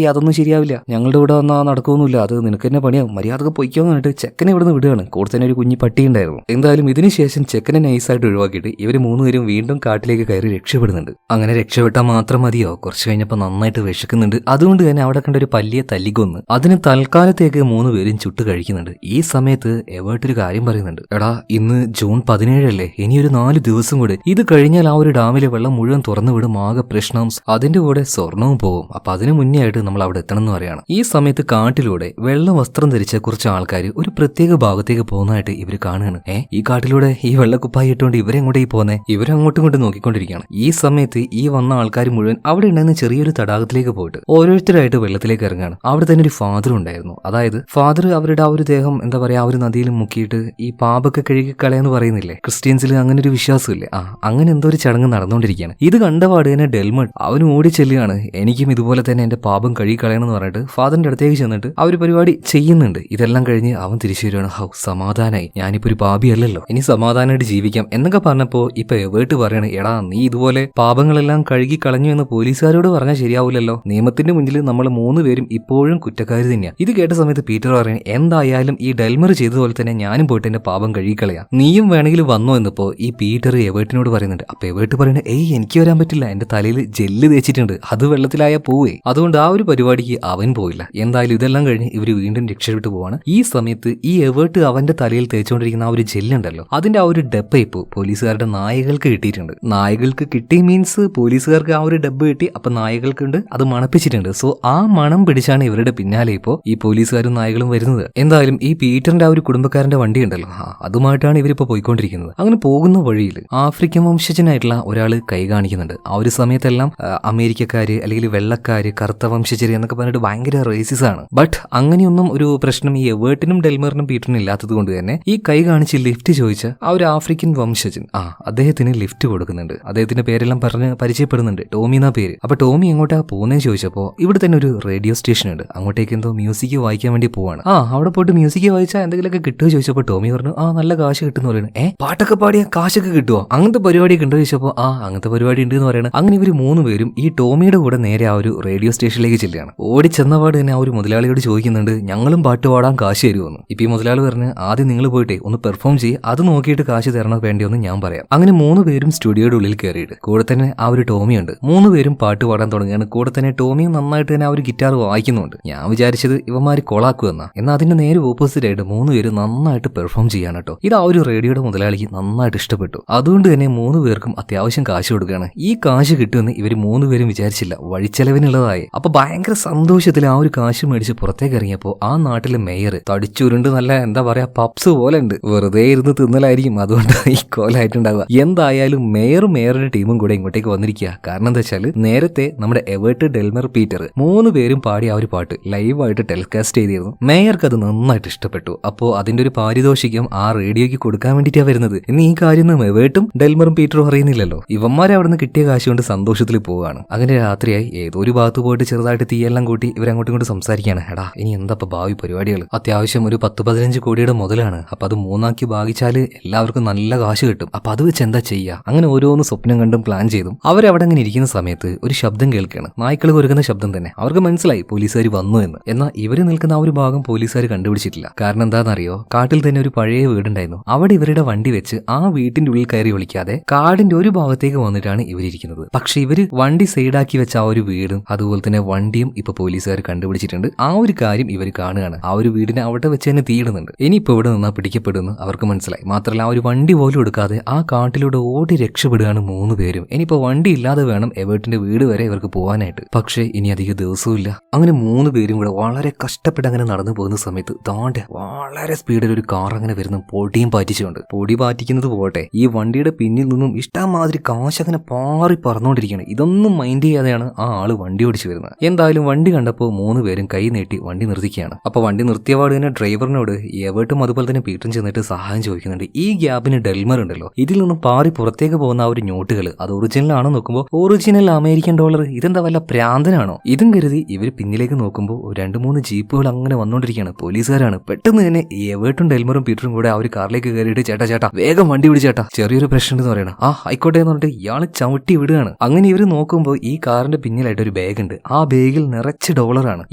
അതൊന്നും ശരിയാവില്ല, ഞങ്ങളുടെ കൂടെ വന്നാൽ നടക്കൊന്നുമില്ല, അത് നിനക്ക് തന്നെ പണിയാവും, മര്യാദക്ക് പൊയ്ക്കോന്ന് പറഞ്ഞിട്ട് ചെക്കനെ ഇവിടെ നിന്ന് വിടുകയാണ്. കൂടെ തന്നെ ഒരു കുഞ്ഞി പട്ടി ഉണ്ടായിരുന്നു. എന്തായാലും ഇതിനുശേഷം ചെക്കനെ നൈസായിട്ട് ഒഴിവാക്കിയിട്ട് ഇവര് 3 പേരും വീണ്ടും കാട്ടിലേക്ക് കയറി രക്ഷപ്പെടുന്നുണ്ട്. അങ്ങനെ രക്ഷപ്പെട്ടാൽ മാത്രം മതിയോ, കുറച്ച് കഴിഞ്ഞപ്പോൾ നന്നായിട്ട് വിശക്കുന്നുണ്ട്. അതുകൊണ്ട് തന്നെ അവിടെ കണ്ട ഒരു പല്ലിയെ തല്ലിക്കൊന്ന് അതിന് തൽക്കാലത്തേക്ക് 3 പേരും ചുട്ട് കഴിക്കുന്നുണ്ട്. ഈ സമയത്ത് എവേർട്ട് ഒരു കാര്യം പറയുന്നുണ്ട്, എടാ ഇന്ന് ജൂൺ 17 അല്ലേ, ഇനിയൊരു 4 ദിവസം കൂടെ, ഇത് കഴിഞ്ഞാൽ ആ ഒരു ഡാമിലെ വെള്ളം മുഴുവൻ തുറന്നു വിടും, ആകെ പ്രശ്നം, അതിന്റെ കൂടെ സ്വർണവും പോകും. അപ്പൊ അതിന് മുന്നേ ആയിട്ട് നമ്മൾ അവിടെ എത്തണം എന്ന് പറയാണ്. ഈ സമയത്ത് കാട്ടിലൂടെ വെള്ള വസ്ത്രം ധരിച്ച കുറച്ച് ആൾക്കാർ ഒരു പ്രത്യേക ഭാഗത്തേക്ക് പോകുന്നതായിട്ട് ഇവർ കാണുകയാണ്. ഈ കാട്ടിലൂടെ ഈ വെള്ളക്കുപ്പായി ഇട്ടുകൊണ്ട് ഇവരെങ്ങോട്ടേക്ക് പോകുന്നേ, ഇവരങ്ങോട്ടും ഇങ്ങോട്ടും നോക്കിക്കൊണ്ടിരിക്കുകയാണ്. ഈ സമയത്ത് ഈ വന്ന ആൾക്കാർ മുഴുവൻ അവിടെ ഉണ്ടായിരുന്ന ചെറിയൊരു തടാകത്തിലേക്ക് പോയിട്ട് ഓരോരുത്തരായിട്ട് വെള്ളത്തിലേക്ക് ഇറങ്ങാണ്. അവിടെ തന്നെ ഒരു ഫാദർ ഉണ്ടായിരുന്നു. അതായത് ഫാദർ അവരുടെ ആ ഒരു ദേഹം എന്താ പറയാ ആ ഒരു നദിയിൽ മുക്കിയിട്ട് ഈ പാപൊക്കെ കഴുകി കളയെന്ന് പറയുന്നില്ലേ, ക്രിസ്ത്യൻസിൽ അങ്ങനെ ഒരു വിശ്വാസമില്ലേ, അങ്ങനെ എന്തോ ഒരു ചടങ്ങ് നടന്നുകൊണ്ടിരിക്കുകയാണ്. ഇത് കണ്ടപാട് തന്നെ ഡെൽമണ്ട് അവൻ ഓടി ചെല്ലുകയാണ്. എനിക്കും ഇതുപോലെ തന്നെ എന്റെ പാപം കഴുകി കളയണമെന്ന് പറഞ്ഞിട്ട് ഫാദറിന്റെ അടുത്തേക്ക് ചെന്നിട്ട് ആ ഒരു പരിപാടി ചെയ്യുന്നുണ്ട്. ഇതെല്ലാം കഴിഞ്ഞ് അവൻ തിരിച്ചു വരുവാണ്. ഹൗ സമാധാനായി, ഞാനിപ്പോ ഒരു പാപിയല്ലല്ലോ, ഇനി സമാധാനമായിട്ട് ജീവിക്കാം എന്നൊക്കെ പറഞ്ഞപ്പോ ഇപ്പൊ എവേർട്ട് പറയാണ്, എടാ നീ ഇതുപോലെ പാപങ്ങളെല്ലാം കഴുകി കളഞ്ഞു എന്ന് പോലീസുകാരോട് പറഞ്ഞാൽ ശരിയാവില്ലല്ലോ, നിയമത്തിന്റെ മുന്നിൽ നമ്മൾ 3 പേരും ഇപ്പോഴും കുറ്റക്കാർ തന്നെയാണ്. ഇത് കേട്ട സമയത്ത് പീറ്റർ പറയാണ്, എന്തായാലും ഈ ഡെൽമർ ചെയ്തതുപോലെ തന്നെ ഞാനും പോയിട്ട് എന്റെ പാപം കഴുകിക്കളയാം, നീയും വേണമെങ്കിൽ വന്നോ എന്നപ്പോ ഈ പീറ്റർ എവേർട്ടിനോട് പറയുന്നുണ്ട്. അപ്പൊ എവേർട്ട് പറയുന്നത്, ഏയ് എനിക്ക് വരാൻ പറ്റില്ല, എന്റെ തലയിൽ ജെല്ല് തേച്ചിട്ടുണ്ട്, അത് വെള്ളത്തിലായ പോവേ, അതുകൊണ്ട് ആ ഒരു പരിപാടിക്ക് അവൻ പോയില്ല. എന്തായാലും ഇതെല്ലാം കഴിഞ്ഞ് ഇവര് വീണ്ടും രക്ഷപ്പെട്ടു പോവാണ്. ഈ സമയത്ത് ഈ എവേർട്ട് അവന്റെ തലയിൽ തേച്ചുകൊണ്ടിരിക്കുന്ന ആ ഒരു ജെല്ലുണ്ടല്ലോ, അതിന്റെ ആ ഒരു ഡബ്ബ ഇപ്പോ പോലീസുകാരുടെ നായകൾക്ക് കിട്ടിയിട്ടുണ്ട്. നായകൾക്ക് കിട്ടി മീൻസ് പോലീസുകാർക്ക് ആ ഒരു ഡബ്ബ് കിട്ടി, അപ്പൊ നായകൾക്കുണ്ട് അത് മണപ്പിച്ചിട്ടുണ്ട്. സോ ആ മണം പിടിച്ചാണ് ഇവരുടെ പിന്നാലെ ഇപ്പോ ഈ പോലീസുകാരും നായകളും വരുന്നത്. എന്തായാലും ഈ പീറ്ററിന്റെ ആ ഒരു കുടുംബക്കാരന്റെ വണ്ടി ഉണ്ടല്ലോ, അതുമായിട്ടാണ് ഇവരിപ്പോ പോയിക്കൊണ്ടിരിക്കുന്നത്. അങ്ങനെ പോകുന്ന വഴിയിൽ ആഫ്രിക്കൻ വംശജനായിട്ടുള്ള ഒരാൾ കൈ കാണിക്കുന്നുണ്ട്. ആ ഒരു സമയത്തെല്ലാം അമേരിക്കക്കാര് അല്ലെങ്കിൽ വെള്ളക്കാര്, കറുത്ത വംശജര് എന്നൊക്കെ പറഞ്ഞിട്ട് ഭയങ്കര റേസിസ് ആണ്. ബട്ട് അങ്ങനെയൊന്നും ഒരു പ്രശ്നം ഈ എവേർട്ടിനും ഡെൽമറിനും പീറ്ററിനും ഇല്ലാത്തത് കൊണ്ട് തന്നെ ഈ കൈ കാണിച്ച് ലിഫ്റ്റ് ചോദിച്ച ആ ഒരു ആഫ്രിക്കൻ വംശജൻ അദ്ദേഹത്തിന് ലിഫ്റ്റ് കൊടുക്കുന്നുണ്ട്. അദ്ദേഹത്തിന്റെ പേരെല്ലാം പറഞ്ഞ് പരിചയപ്പെടുന്നുണ്ട്. ടോമി എന്നാ പേര്. അപ്പൊ ടോമി എങ്ങോട്ടാ പോകുന്നതെന്ന് ചോദിച്ചപ്പോ ഇവിടെ തന്നെ ഒരു റേഡിയോ സ്റ്റേഷൻ ഉണ്ട്, അങ്ങോട്ടേക്ക് എന്തോ മ്യൂസിക് വായിക്കാൻ വേണ്ടി പോവാണ്. അവിടെ പോയിട്ട് മ്യൂസിക് വായിച്ചാൽ എന്തെങ്കിലുമൊക്കെ കിട്ടുമോ ചോദിച്ചപ്പോ ടോമി പറഞ്ഞു, നല്ല കാശ് കിട്ടുന്ന പറയുന്നത്. പാട്ടൊക്കെ പാടിയാ കാശൊക്കെ കിട്ടുമോ, അങ്ങനത്തെ പരിപാടിയൊക്കെ ഉണ്ടോ ചോദിച്ചപ്പോ അങ്ങനത്തെ പരിപാടി ഉണ്ട് എന്ന് പറയുന്നത്. അങ്ങനെ ഇവര് 3 പേരും ഈ ടോമിയുടെ കൂടെ നേരെ ആ ഒരു റേഡിയോ സ്റ്റേഷനിലേക്ക് ചെല്ലുകയാണ്. ഓടി ചെന്നപാട് തന്നെ ആ ഒരു മുതലാളിയോട് ചോദിക്കുന്നുണ്ട്, ഞങ്ങളും പാട്ട് പാടാൻ കാശ് തരുമെന്ന്. ഇപ്പൊ ഈ മുതലാളി പറഞ്ഞ്, ആദ്യം നിങ്ങൾ പോയിട്ടേ ഒന്ന് പെർഫോം ചെയ്ത് അത് നോക്കിയിട്ട് കാശ് തരണോ വേണ്ടിയൊന്ന് ഞാൻ പറയാം. അങ്ങനെ 3 പേരും സ്റ്റുഡിയോയുടെ ഉള്ളിൽ കയറിയിട്ട് കൂടെ തന്നെ ആ ഒരു ടോമി ഉണ്ട്. 3 പേരും പാട്ട് പാടാൻ തുടങ്ങുകയാണ്. കൂടെ തന്നെ ടോമിയും നന്നായിട്ട് തന്നെ ആ ഒരു ഗിറ്റാർ വായിക്കുന്നുണ്ട്. ഞാൻ വിചാരിച്ചത് ഇവന്മാര് കൊളാക്കുമെന്നാ, എന്നാൽ അതിന്റെ നേരെ ഓപ്പോസിറ്റ് ആയിട്ട് 3 പേരും നന്നായിട്ട് പെർഫോം ചെയ്യാണ് കേട്ടോ. ഇത് ആ ഒരു റേഡിയോയുടെ മുതലാളിക്ക് നന്നായിട്ട് ഇഷ്ടപ്പെട്ടു. അതുകൊണ്ട് തന്നെ 3 പേർക്കും അത്യാവശ്യം കാശ് കൊടുക്കുകയാണ്. ഈ കാശ് കിട്ടുമെന്ന് ഇവർ 3 പേരും വിചാരിച്ചില്ല, വഴിച്ചെലവിനുള്ളതായി. അപ്പൊ ഭയങ്കര സന്തോഷത്തിൽ ആ ഒരു കാശ് മേടിച്ച് പുറത്തേക്ക് ഇറങ്ങിയപ്പോ ആ നാട്ടിലെ മേയർ തടിച്ചുരുണ്ട് നല്ല എന്താ പറയാ പപ്സ് പോലെ ഉണ്ട്, വെറുതെ ഇരുന്ന് തിന്നലായിരിക്കും, അതുകൊണ്ട് ഈ കോലായിട്ടുണ്ടാവുക. എന്തായാലും മേയറുടെ ടീമും കൂടെ ഇങ്ങോട്ടേക്ക് വന്നിരിക്കുക. കാരണം എന്താ വെച്ചാൽ നേരത്തെ നമ്മുടെ എവേർട്ട്, ഡെൽമർ, പീറ്റർ 3 പേരും പാടിയ ആ ഒരു പാട്ട് ലൈവായിട്ട് ടെലികാസ്റ്റ് ചെയ്തിരുന്നു. മേയർക്ക് അത് നന്നായിട്ട് ഇഷ്ടപ്പെട്ടു. അപ്പോ അതിന്റെ ഒരു പാരിതോഷികം ആ റേഡിയോയ്ക്ക് കൊടുക്കാൻ വേണ്ടിയിട്ടാണ് വരുന്നത്. ഇനി ഈ കാര്യമൊന്നും എവേർട്ടും ഡെൽമറും പീറ്ററും അറിയുന്നില്ലല്ലോ. ഇവന്മാരെ അവിടെ നിന്ന് കിട്ടിയ കാശ് കൊണ്ട് സന്തോഷത്തിൽ പോവുകയാണ്. അങ്ങനെ രാത്രിയായി ഏതോ ഒരു ഭാഗത്ത് പോയിട്ട് ചെറുതായിട്ട് തീയെല്ലാം കൂട്ടി ഇവരങ്ങോട്ടും ഇങ്ങോട്ട് സംസാരിക്കുകയാണ്. എടാ ഇനി എന്താ ഭാവി പരിപാടികൾ, അത്യാവശ്യം ഒരു 10-15 കോടിയുടെ മുതലാണ്. അപ്പൊ അത് 3 ഭാഗിച്ചാല് എല്ലാവർക്കും നല്ല കാശ് കിട്ടും. അപ്പൊ അത് വെച്ച് എന്താ ചെയ്യുക, അങ്ങനെ ഓരോന്ന് സ്വപ്നം കണ്ടും പ്ലാൻ ചെയ്തും അവരവിടെ അങ്ങനെ ഇരിക്കുന്ന സമയത്ത് ഒരു ശബ്ദം കേൾക്കുകയാണ്. നായ്ക്കൾ കുരക്കുന്ന ശബ്ദം തന്നെ. അവർക്ക് മനസ്സിലായി പോലീസുകാർ വന്നു എന്ന്. എന്നാൽ ഇവര് നിൽക്കുന്ന ആ ഒരു ഭാഗം പോലീസുകാർ കണ്ടുപിടിച്ചിട്ടില്ല. കാരണം എന്താണെന്നറിയോ, കാട്ടിൽ തന്നെ ഒരു പഴയ വീടുണ്ടായിരുന്നു. അവിടെ ഇവരുടെ വണ്ടി വെച്ച് ആ വീട്ടിന്റെ ഉള്ളിൽ കയറി വിളിക്കാതെ കാടിന്റെ ഒരു ഭാഗത്തേക്ക് വന്നിട്ടാണ് ഇവരിയ്ക്കുന്നത്. പക്ഷെ ഇവര് വണ്ടി സൈഡാക്കി വെച്ച ആ ഒരു വീടും അതുപോലെ തന്നെ വണ്ടിയും ഇപ്പൊ പോലീസുകാർ കണ്ടുപിടിച്ചിട്ടുണ്ട്. ആ ഒരു കാര്യം ഇവർ കാണുകയാണ്. ആ ഒരു വീടിനെ അവിടെ വെച്ച് തന്നെ തീയിടുന്നുണ്ട്. ഇനിയിപ്പോ ഇവിടെ നിന്നാ പിടിക്കപ്പെടുമെന്ന് അവർക്ക് മനസ്സിലായി. മാത്രമല്ല ആ ഒരു വണ്ടി പോലും എടുക്കാതെ ആ കാട്ടിലൂടെ ഓടി രക്ഷപ്പെടുകയാണ് 3 പേരും. ഇനിയിപ്പോ വണ്ടി ഇല്ലാതെ വേണം എവേർട്ടിന്റെ വീട് വരെ ഇവർക്ക് പോകാനായിട്ട്. പക്ഷേ ഇനി അധികം ദിവസവും ഇല്ല. അങ്ങനെ 3 പേരും കൂടെ വളരെ കഷ്ടപ്പെട്ട് അങ്ങനെ നടന്നു പോകുന്ന സമയത്ത് താണ്ടെ വളരെ സ്പീഡിൽ ഒരു കാർ അങ്ങനെ വരുന്നു, പൊടിയും പാറ്റിച്ചുകൊണ്ട്. പൊടി പാറ്റിക്കുന്നത് പോട്ടെ, ഈ വണ്ടിയുടെ പിന്നിൽ നിന്നും ഇഷ്ടമാതിരി കാശ് അങ്ങനെ പാറി പറന്നുകൊണ്ടിരിക്കുകയാണ്. ഇതൊന്നും മൈൻഡ് ചെയ്യാതെയാണ് ആ ആള് വണ്ടി ഓടിച്ചു വരുന്നത്. എന്തായാലും വണ്ടി കണ്ടപ്പോൾ 3 പേരും കൈ നീട്ടി വണ്ടി നിർത്തിക്കുകയാണ്. അപ്പൊ വണ്ടി നിർത്തിയപാട് തന്നെ ഡ്രൈവറിനോട് എവേർട്ടും അതുപോലെ തന്നെ പീറ്ററും ചെന്നിട്ട് സഹായം ചോദിക്കുന്നുണ്ട്. ഈ ഗ്യാപ്പിന് ഡെൽമർ ഉണ്ടല്ലോ, ഇതിൽ നിന്നും പാറി പുറത്തേക്ക് പോകുന്ന ആ ഒരു നോട്ടുകൾ അത് ഒറിജിനൽ ആണോ നോക്കുമ്പോൾ ഒറിജിനൽ അമേരിക്കൻ ഡോളർ, ഇതെന്താ വല്ല പ്രാന്തനാണോ? ഇതും കരുതി ഇവര് പിന്നിലേക്ക് നോക്കുമ്പോൾ 2-3 ജീപ്പുകൾ അങ്ങനെ വന്നുകൊണ്ടിരിക്കുകയാണ്. പോലീസുകാരാണ്. പെട്ടെന്ന് തന്നെ എവേർട്ടും ഡെൽമറും പീറ്ററും കൂടെ ആ ഒരു കാറിലേക്ക് കയറിയിട്ട് ചേട്ടാ വേഗം വണ്ടി പിടിച്ചേട്ടാ, ചെറിയൊരു പ്രശ്നം എന്ന് പറയണം. ആയിക്കോട്ടെ എന്ന് പറഞ്ഞിട്ട് ഇയാള് ചവിട്ടി വിടുകയാണ്. അങ്ങനെ ഇവര് നോക്കുമ്പോൾ ഈ കാറിന്റെ പിന്നിലായിട്ട് ഒരു ബാഗ് ഉണ്ട്. ആ ബാഗിൽ നിറച്ച് ഡോളറാണ്.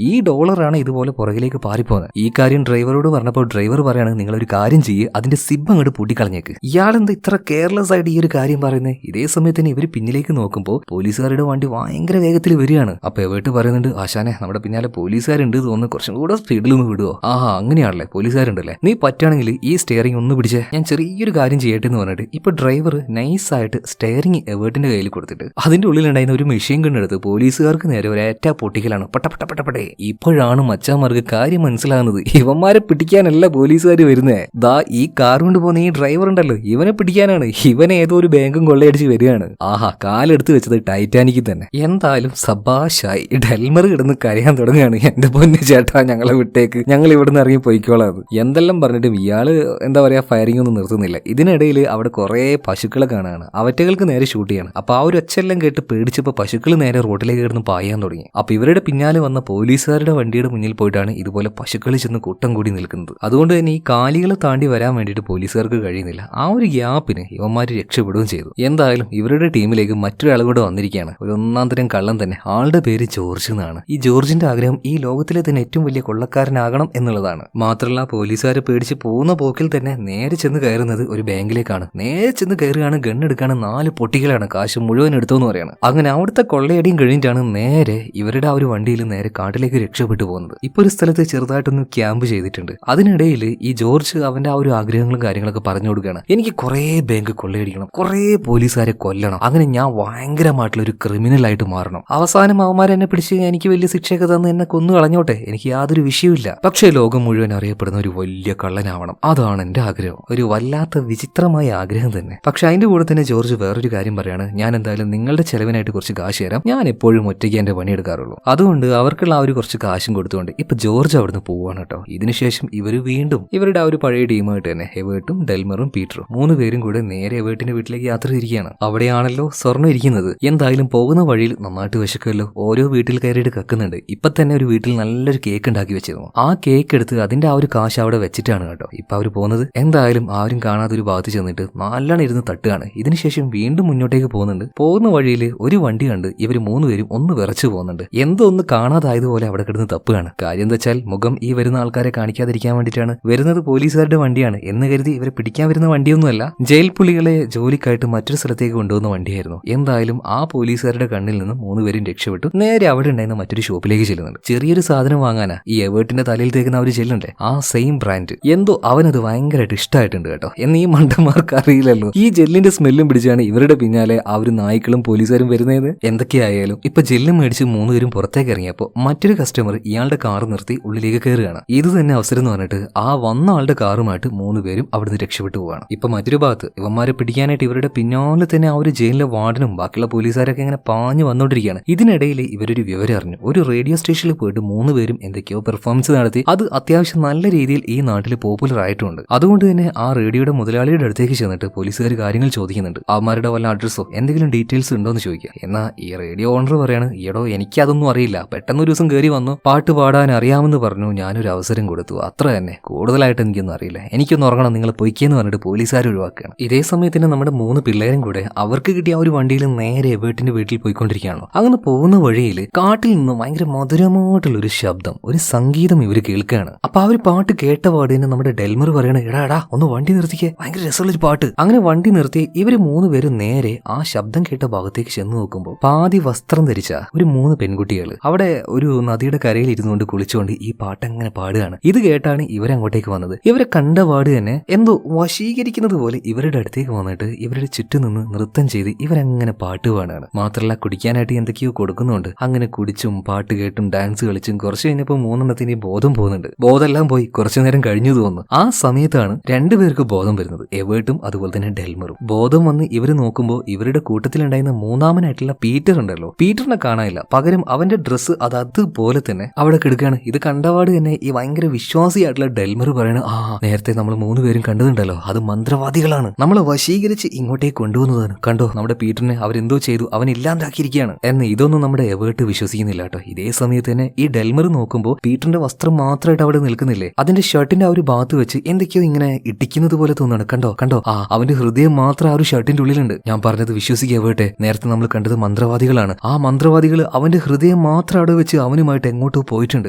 ഈ ഡോളറാണ് ഇതുപോലെ പുറകിലേക്ക് പാറിപ്പോകുന്നത്. ഈ കാര്യം ഡ്രൈവറോട് പറഞ്ഞപ്പോൾ ഡ്രൈവർ പറയാണ്, നിങ്ങളൊരു കാര്യം ചെയ്യ്, അതിന്റെ സിബ് അങ്ങോട്ട് പൂട്ടിക്കളഞ്ഞേക്ക്. ഇയാളെന്താ ഇത്ര കെയർലെസ് ആയിട്ട് ഈ ഒരു കാര്യം പറയുന്നത്? ഇതേ സമയത്ത് തന്നെ ഇവര് പിന്നിലേക്ക് നോക്കുമ്പോൾ പോലീസുകാരുടെ വണ്ടി ഭയങ്കര വേഗത്തിൽ വരികയാണ്. അപ്പൊ എവേർട്ട് പറയുന്നുണ്ട്, ആശാനെ നമ്മുടെ പിന്നാലെ പോലീസുകാരുണ്ട് തോന്നുന്നു, കുറച്ചും കൂടെ സ്പീഡിൽ ഒന്ന് വിടുവോ? അങ്ങനെയാണല്ലേ, പോലീസുകാരുണ്ടല്ലേ, നീ പറ്റുകയാണെങ്കിൽ ഈ സ്റ്റെയറിംഗ് ഒന്ന് പിടിച്ചേ, ഞാൻ ചെറിയൊരു കാര്യം ചെയ്യട്ടെ എന്ന് പറഞ്ഞിട്ട് ഇപ്പൊ ഡ്രൈവർ നൈസായിട്ട് സ്റ്റെയറിംഗ് എവേർട്ടിന്റെ കയ്യിൽ കൊടുത്തിട്ട് അതിന്റെ ഉള്ളിലുണ്ടായിരുന്ന ഒരു മെഷീൻ കണ്ടെടുത്ത് പോലീസുകാർക്ക് നേരെ ഒരേറ്റ പൊട്ടിക്കലാണ്. പട്ടപ്പെട്ടെ. ഇപ്പോഴാണ് മച്ചാമാർക്ക് കാര്യം മനസ്സിലാകുന്നത്. ഇവന്മാരെ പിടിക്കാനല്ല പോലീസുകാർ വരുന്നേ. ദാ ഈ കാർ കൊണ്ട് പോകുന്ന ഈ ഡ്രൈവർ ഉണ്ടല്ലോ, ഇവനെ പിടിക്കാനാണ്. ഇവനെ ഏതോ ഒരു ബാങ്കും കൊള്ളയടിച്ച് വരികയാണ്. വീഴുകയാണ്. ആഹാ, കാലെടുത്ത് വെച്ചത് ടൈറ്റാനിക്കിൽ തന്നെ. എന്തായാലും സബാഷായി. ഡെൽമർ കിടന്ന് കരയാൻ തുടങ്ങുകയാണ്. എന്റെ പൊന്നു ചേട്ടാ, ഞങ്ങളെ വിട്ടേക്ക്, ഞങ്ങൾ ഇവിടുന്ന് ഇറങ്ങി പോയിക്കോളാം. എന്തെല്ലാം പറഞ്ഞിട്ടും ഇയാള് എന്താ പറയാ ഫയറിംഗ് ഒന്നും നിർത്തുന്നില്ല. ഇതിനിടയിൽ അവിടെ കുറെ പശുക്കളെ കാണാണ്. അവറ്റകൾക്ക് നേരെ ഷൂട്ട് ചെയ്യണം. അപ്പൊ ആ ഒരു ഒച്ചെല്ലാം കേട്ട് പേടിച്ചപ്പോ പശുക്കൾ നേരെ റോഡിലേക്ക് കിടന്ന് പായാൻ തുടങ്ങി. അപ്പൊ ഇവരുടെ പിന്നാലെ വന്ന പോലീസുകാരുടെ വണ്ടിയുടെ മുന്നിൽ പോയിട്ടാണ് ഇതുപോലെ പശുക്കൾ ചെന്ന് കൂട്ടം കൂടി നിൽക്കുന്നത്. അതുകൊണ്ട് തന്നെ ഈ കാലികളെ താണ്ടി വരാൻ വേണ്ടിയിട്ട് പോലീസുകാർക്ക് കഴിയുന്നില്ല. ആ ഒരു ഗ്യാപ്പിന് ഇവന്മാര് രക്ഷപ്പെടുകയും ചെയ്തു. എന്തായാലും ഇവരുടെ ടീമിലേക്ക് മറ്റൊരാൾ കൂടെ വന്നിരിക്കുകയാണ്. ഒരു ഒന്നാം തരം കള്ളൻ തന്നെ. ആളുടെ പേര് ജോർജ് എന്നാണ്. ഈ ജോർജിന്റെ ആഗ്രഹം ഈ ലോകത്തിലെ തന്നെ ഏറ്റവും വലിയ കൊള്ളക്കാരനാകണം എന്നുള്ളതാണ്. മാത്രമല്ല പോലീസുകാരെ പേടിച്ച് പോകുന്ന പോക്കിൽ തന്നെ നേരെ ചെന്ന് കയറുന്നത് ഒരു ബാങ്കിലേക്കാണ്. നേരെ ചെന്ന് കയറുകയാണ്, ഗണ്ണെടുക്കാണ്. 4 പൊട്ടികളാണ്, കാശ് മുഴുവൻ എടുത്തോന്ന് പറയാണ്. അങ്ങനെ അവിടുത്തെ കൊള്ളയടിയും കഴിഞ്ഞിട്ടാണ് നേരെ ഇവരുടെ ആ ഒരു വണ്ടിയിൽ നേരെ കാട്ടിലേക്ക് രക്ഷപ്പെട്ടു പോകുന്നത്. ഇപ്പൊ ഒരു സ്ഥലത്ത് ചെറുതായിട്ടൊന്ന് ക്യാമ്പ് ചെയ്തിട്ടുണ്ട്. അതിനിടയിൽ ഈ ജോർജ് അവന്റെ ആ ഒരു ആഗ്രഹങ്ങളും കാര്യങ്ങളൊക്കെ പറഞ്ഞു കൊടുക്കുകയാണ്. എനിക്ക് കുറെ ബാങ്ക് കൊള്ളയടിക്കണം, കുറെ പോലീസുകാരെ കൊല്ലണം, അങ്ങനെ ഞാൻ ഭയങ്കരമായിട്ടുള്ള ഒരു ക്രിമിനൽ ആയിട്ട് മാറണം. അവസാനം അവന്മാർ എന്നെ പിടിച്ച് എനിക്ക് വലിയ ശിക്ഷയൊക്കെ തന്ന് എന്നെ കൊന്നു കളഞ്ഞോട്ടെ, എനിക്ക് യാതൊരു വിഷയമില്ല. പക്ഷേ ലോകം മുഴുവൻ അറിയപ്പെടുന്ന ഒരു വലിയ കള്ളനാവണം, അതാണ് എന്റെ ആഗ്രഹം. ഒരു വല്ലാത്ത വിചിത്രമായ ആഗ്രഹം തന്നെ. പക്ഷെ അതിന്റെ കൂടെ തന്നെ ജോർജ് വേറൊരു കാര്യം പറയാണ്. ഞാൻ എന്തായാലും നിങ്ങളുടെ ചെലവിനായിട്ട് കുറച്ച് കാശ് തരാം, ഞാൻ എപ്പോഴും ഒറ്റയ്ക്ക് എന്റെ പണിയെടുക്കാറുള്ളൂ. അതുകൊണ്ട് അവർക്കുള്ള ആ ഒരു കുറച്ച് കാശും കൊടുത്തുകൊണ്ട് ഇപ്പൊ ജോർജ് അവിടുന്ന് പോവാണ് കേട്ടോ. ഇതിനുശേഷം ഇവര് വീണ്ടും ഇവരുടെ ആ ഒരു പഴയ ടീമായിട്ട് തന്നെ എവേർട്ടും ഡെൽമറും പീറ്ററും 3 പേരും കൂടെ നേരെ എവേർട്ടിന്റെ വീട്ടിലേക്ക് യാത്ര തിരിക്കുകയാണ്. അവിടെയാണല്ലോ സ്വർണ്ണം ഇരിക്കുന്നത്. എന്തായാലും പോകുന്ന വഴിയിൽ നന്നായിട്ട് വിശക്കുമല്ലോ. ഓരോ വീട്ടിൽ കയറിയിട്ട് കക്കുന്നുണ്ട്. ഇപ്പൊ തന്നെ ഒരു വീട്ടിൽ നല്ലൊരു കേക്ക് ഉണ്ടാക്കി വെച്ചിരുന്നു. ആ കേക്ക് എടുത്ത് അതിന്റെ ആ ഒരു കാശ് അവിടെ വെച്ചിട്ടാണ് കേട്ടോ ഇപ്പൊ അവര് പോകുന്നത്. എന്തായാലും ആരും കാണാതെ ഒരു ഭാഗത്ത് ചെന്നിട്ട് നല്ലോണം ഇരുന്ന് തട്ടുകയാണ്. ഇതിനുശേഷം വീണ്ടും മുന്നോട്ടേക്ക് പോകുന്നുണ്ട്. പോകുന്ന വഴിയിൽ ഒരു വണ്ടി കണ്ട് ഇവര് 3 പേരും ഒന്ന് വിറച്ചു പോകുന്നുണ്ട്. എന്തോ ഒന്ന് കാണാതായതുപോലെ അവിടെ കിടന്ന് തപ്പുകയാണ്. കാര്യം എന്താ വെച്ചാൽ മുഖം ഈ വരുന്ന ആൾക്കാരെ കാണിക്കാതിരിക്കാൻ വേണ്ടിയിട്ടാണ്. വരുന്നത് പോലീസുകാരുടെ വണ്ടിയാണ് എന്ന് കരുതി ഇവരെ പിടിക്കാൻ വരുന്ന വണ്ടിയൊന്നുമല്ല. ജയിൽ പുള്ളികളെ ജോലിക്കായിട്ട് മറ്റൊരു സ്ഥലത്തേക്ക് കൊണ്ടുവന്ന വണ്ടിയായിരുന്നു. എന്തായാലും ആ പോലീസുകാരുടെ കണ്ണിൽ നിന്ന് 3 പേരും രക്ഷപ്പെട്ടു. നേരെ അവിടെ ഉണ്ടായിരുന്ന മറ്റൊരു ഷോപ്പിലേക്ക് ചെല്ലുന്നുണ്ട്. ചെറിയൊരു സാധനം വാങ്ങാനാ ഈ എവേർട്ടിന്റെ തലയിൽ തേക്കുന്ന അവര് ചെല്ലുണ്ടേ, ആ സെയിം ബ്രാൻഡ്. എന്തോ അവനത് ഭയങ്കരമായിട്ട് ഇഷ്ടമായിട്ടുണ്ട് കേട്ടോ. എന്ന് ഈ മണ്ടന്മാർക്ക് അറിയില്ലല്ലോ. ഈ ജെല്ലിന്റെ സ്മെല്ലും പിടിച്ചാണ് ഇവരുടെ പിന്നാലെ ആ ഒരു നായ്ക്കളും പോലീസുകാരും വരുന്നത്. എന്തൊക്കെയായാലും ഇപ്പൊ ജെല്ലും മേടിച്ച് 3 പേരും പുറത്തേക്ക് ഇറങ്ങിയപ്പോ മറ്റൊരു കസ്റ്റമർ ഇയാളുടെ കാർ നിർത്തി ഉള്ളിലേക്ക് കയറുകയാണ്. ഇത് തന്നെ അവസരം എന്ന് പറഞ്ഞിട്ട് ആ വന്ന ആളുടെ കാറുമായിട്ട് 3 പേരും അവിടുന്ന് രക്ഷപ്പെട്ടു പോവാണ്. ഇപ്പൊ മറ്റൊരു ഭാഗത്ത് ഇവന്മാരെ പിടിക്കാനായിട്ട് ഇവരുടെ പിന്നാലെ തന്നെ ആ ഒരു ജയിലിലെ വാർഡനും ബാക്കിയുള്ള പോലീസുകാരൊക്കെ ഇങ്ങനെ പാഞ്ഞു വന്നോണ്ടിരിക്കുകയാണ്. ഇതിനിടയിൽ ഇവരൊരു വിവരം അറിഞ്ഞു. ഒരു റേഡിയോ സ്റ്റേഷനിൽ പോയിട്ട് 3 പേരും എന്തൊക്കെയോ പെർഫോമൻസ് നടത്തി. അത് അത്യാവശ്യം നല്ല രീതിയിൽ ഈ നാട്ടിൽ പോപ്പുലർ ആയിട്ടുണ്ട്. അതുകൊണ്ട് തന്നെ ആ റേഡിയോയുടെ മുതലാളിയുടെ അടുത്തേക്ക് ചെന്നിട്ട് പോലീസുകാർ കാര്യങ്ങൾ ചോദിക്കുന്നുണ്ട്. അവന്മാരുടെ വല്ല അഡ്രസ്സോ എന്തെങ്കിലും ഡീറ്റെയിൽസ് ഉണ്ടോന്ന് ചോദിക്കുക. എന്നാൽ ഈ റേഡിയോ ഓണർ പറയാണ്, എടോ എനിക്കതൊന്നും അറിയില്ല, പെട്ടെന്ന് ഒരു ദിവസം കയറി വന്നു, പാട്ട് പാടാൻ അറിയാമെന്ന് പറഞ്ഞു, ഞാനൊരു അവസരം കൊടുത്തു, അത്ര തന്നെ, കൂടുതലായിട്ട് എനിക്കൊന്നും അറിയില്ല, എനിക്കൊന്ന് ഉറങ്ങണം, നിങ്ങൾ പൊയ്ക്കെന്ന് പറഞ്ഞിട്ട് പോലീസുകാർ ഒഴിവാക്കുകയാണ്. ഇതേ സമയത്തിന് നമ്മുടെ 3 പിള്ളേരും കൂടെ അവർക്ക് കിട്ടിയ ആ ഒരു വണ്ടിയിൽ നേരെ എവേർട്ടിന്റെ വീട്ടിൽ പോയിക്കൊണ്ടിരിക്കുകയാണോ. അങ്ങനെ പോകുന്ന വഴിയിൽ കാട്ടിൽ നിന്ന് ഭയങ്കര മധുരമായിട്ടുള്ള ഒരു ശബ്ദം, ഒരു സംഗീതം ഇവർ കേൾക്കുകയാണ്. അപ്പൊ ആ ഒരു പാട്ട് കേട്ട പാടിന് നമ്മുടെ ഡെൽമർ പറയണ, എടാ ഒന്ന് വണ്ടി നിർത്തിക്കേ, ഭയങ്കര രസമുള്ളൊരു പാട്ട്. അങ്ങനെ വണ്ടി നിർത്തി ഇവര് 3 പേരും നേരെ ആ ശബ്ദം കേട്ട ഭാഗത്തേക്ക് ചെന്ന് നോക്കുമ്പോൾ പാതി വസ്ത്രം ധരിച്ച ഒരു 3 പെൺകുട്ടികൾ അവിടെ ഒരു നദിയുടെ കരയിൽ ഇരുന്നുകൊണ്ട് കുളിച്ചുകൊണ്ട് ഈ പാട്ട് അങ്ങനെ പാടുകയാണ്. ഇത് കേട്ടാണ് ഇവരങ്ങോട്ടേക്ക് വന്നത്. ഇവരെ കണ്ട പാട് തന്നെ എന്തോ വശീകരിക്കുന്നത് പോലെ ഇവരുടെ അടുത്തേക്ക് വന്നിട്ട് ഇവരുടെ ചുറ്റും നിന്ന് നൃത്തം ചെയ്ത് ഇവരങ്ങനെ പാട്ട് പാടാണ്. മാത്രമല്ല കുടിക്കാനായിട്ട് എന്തൊക്കെയോ കൊടുക്കുന്നുണ്ട്. അങ്ങനെ കുടിച്ചും പാട്ട് കേട്ടും ഡാൻസ് കളിച്ചും കുറച്ച് കഴിഞ്ഞപ്പോൾ 3 ബോധം പോകുന്നുണ്ട്. ബോധമെല്ലാം പോയി കുറച്ചു നേരം കഴിഞ്ഞു തോന്നുന്നു. ആ സമയത്താണ് 2 പേർക്ക് ബോധം വരുന്നത്, എവേർട്ടും അതുപോലെ തന്നെ ഡെൽമറും. ബോധം വന്ന് ഇവര് നോക്കുമ്പോൾ ഇവരുടെ കൂട്ടത്തിലുണ്ടായിരുന്ന 3ാമനായിട്ടുള്ള പീറ്റർ ഉണ്ടല്ലോ, പീറ്ററിനെ കാണാനില്ല. പകരം അവന്റെ ഡ്രസ്സ് അതുപോലെ തന്നെ അവിടെ കിടക്കുകയാണ്. ഇത് കണ്ടപാട് തന്നെ ഈ ഭയങ്കര വിശ്വാസിയായിട്ടുള്ള ഡെൽമർ പറയണ, നേരത്തെ നമ്മൾ 3 പേരും കണ്ടതുണ്ടല്ലോ, അത് മന്ത്രവാദികളാണ്, നമ്മളെ വശീകരിച്ച് ഇങ്ങോട്ടേക്ക് കൊണ്ടുവന്നതാണ്. കണ്ടോ നമ്മുടെ പീറ്ററിനെ അവരെന്തോ ചെയ്തു, അവൻ ഇല്ലാണ്ടാക്കിയിരിക്കുകയാണ് എന്ന്. ഇതൊന്നും നമ്മുടെ എവേർട്ട് വിശ്വസിക്കുന്നില്ല കേട്ടോ. ഇതേ സമയത്ത് തന്നെ ഈ ഡെൽമർ നോക്കുമ്പോൾ പീറ്ററിന്റെ വസ്ത്രം മാത്രമായിട്ട് അവിടെ നിൽക്കുന്നില്ലേ, അതിന്റെ ഷർട്ടിന്റെ ആ ഒരു ഭാഗത്ത് വെച്ച് എന്തൊക്കെയോ ഇങ്ങനെ ഇടിക്കുന്നത് പോലെ തോന്നുന്നു. കണ്ടോ അവന്റെ ഹൃദയം മാത്രം ആ ഒരു ഷർട്ടിന്റെ ഉള്ളിലുണ്ട്. ഞാൻ പറഞ്ഞത് വിശ്വസിക്കാവട്ടെ, നേരത്തെ നമ്മൾ കണ്ടത് മന്ത്രവാദികളാണ്. ആ മന്ത്രവാദികൾ അവന്റെ ഹൃദയം മാത്രം അവിടെ വെച്ച് അവനുമായിട്ട് എങ്ങോട്ടോ പോയിട്ടുണ്ട്.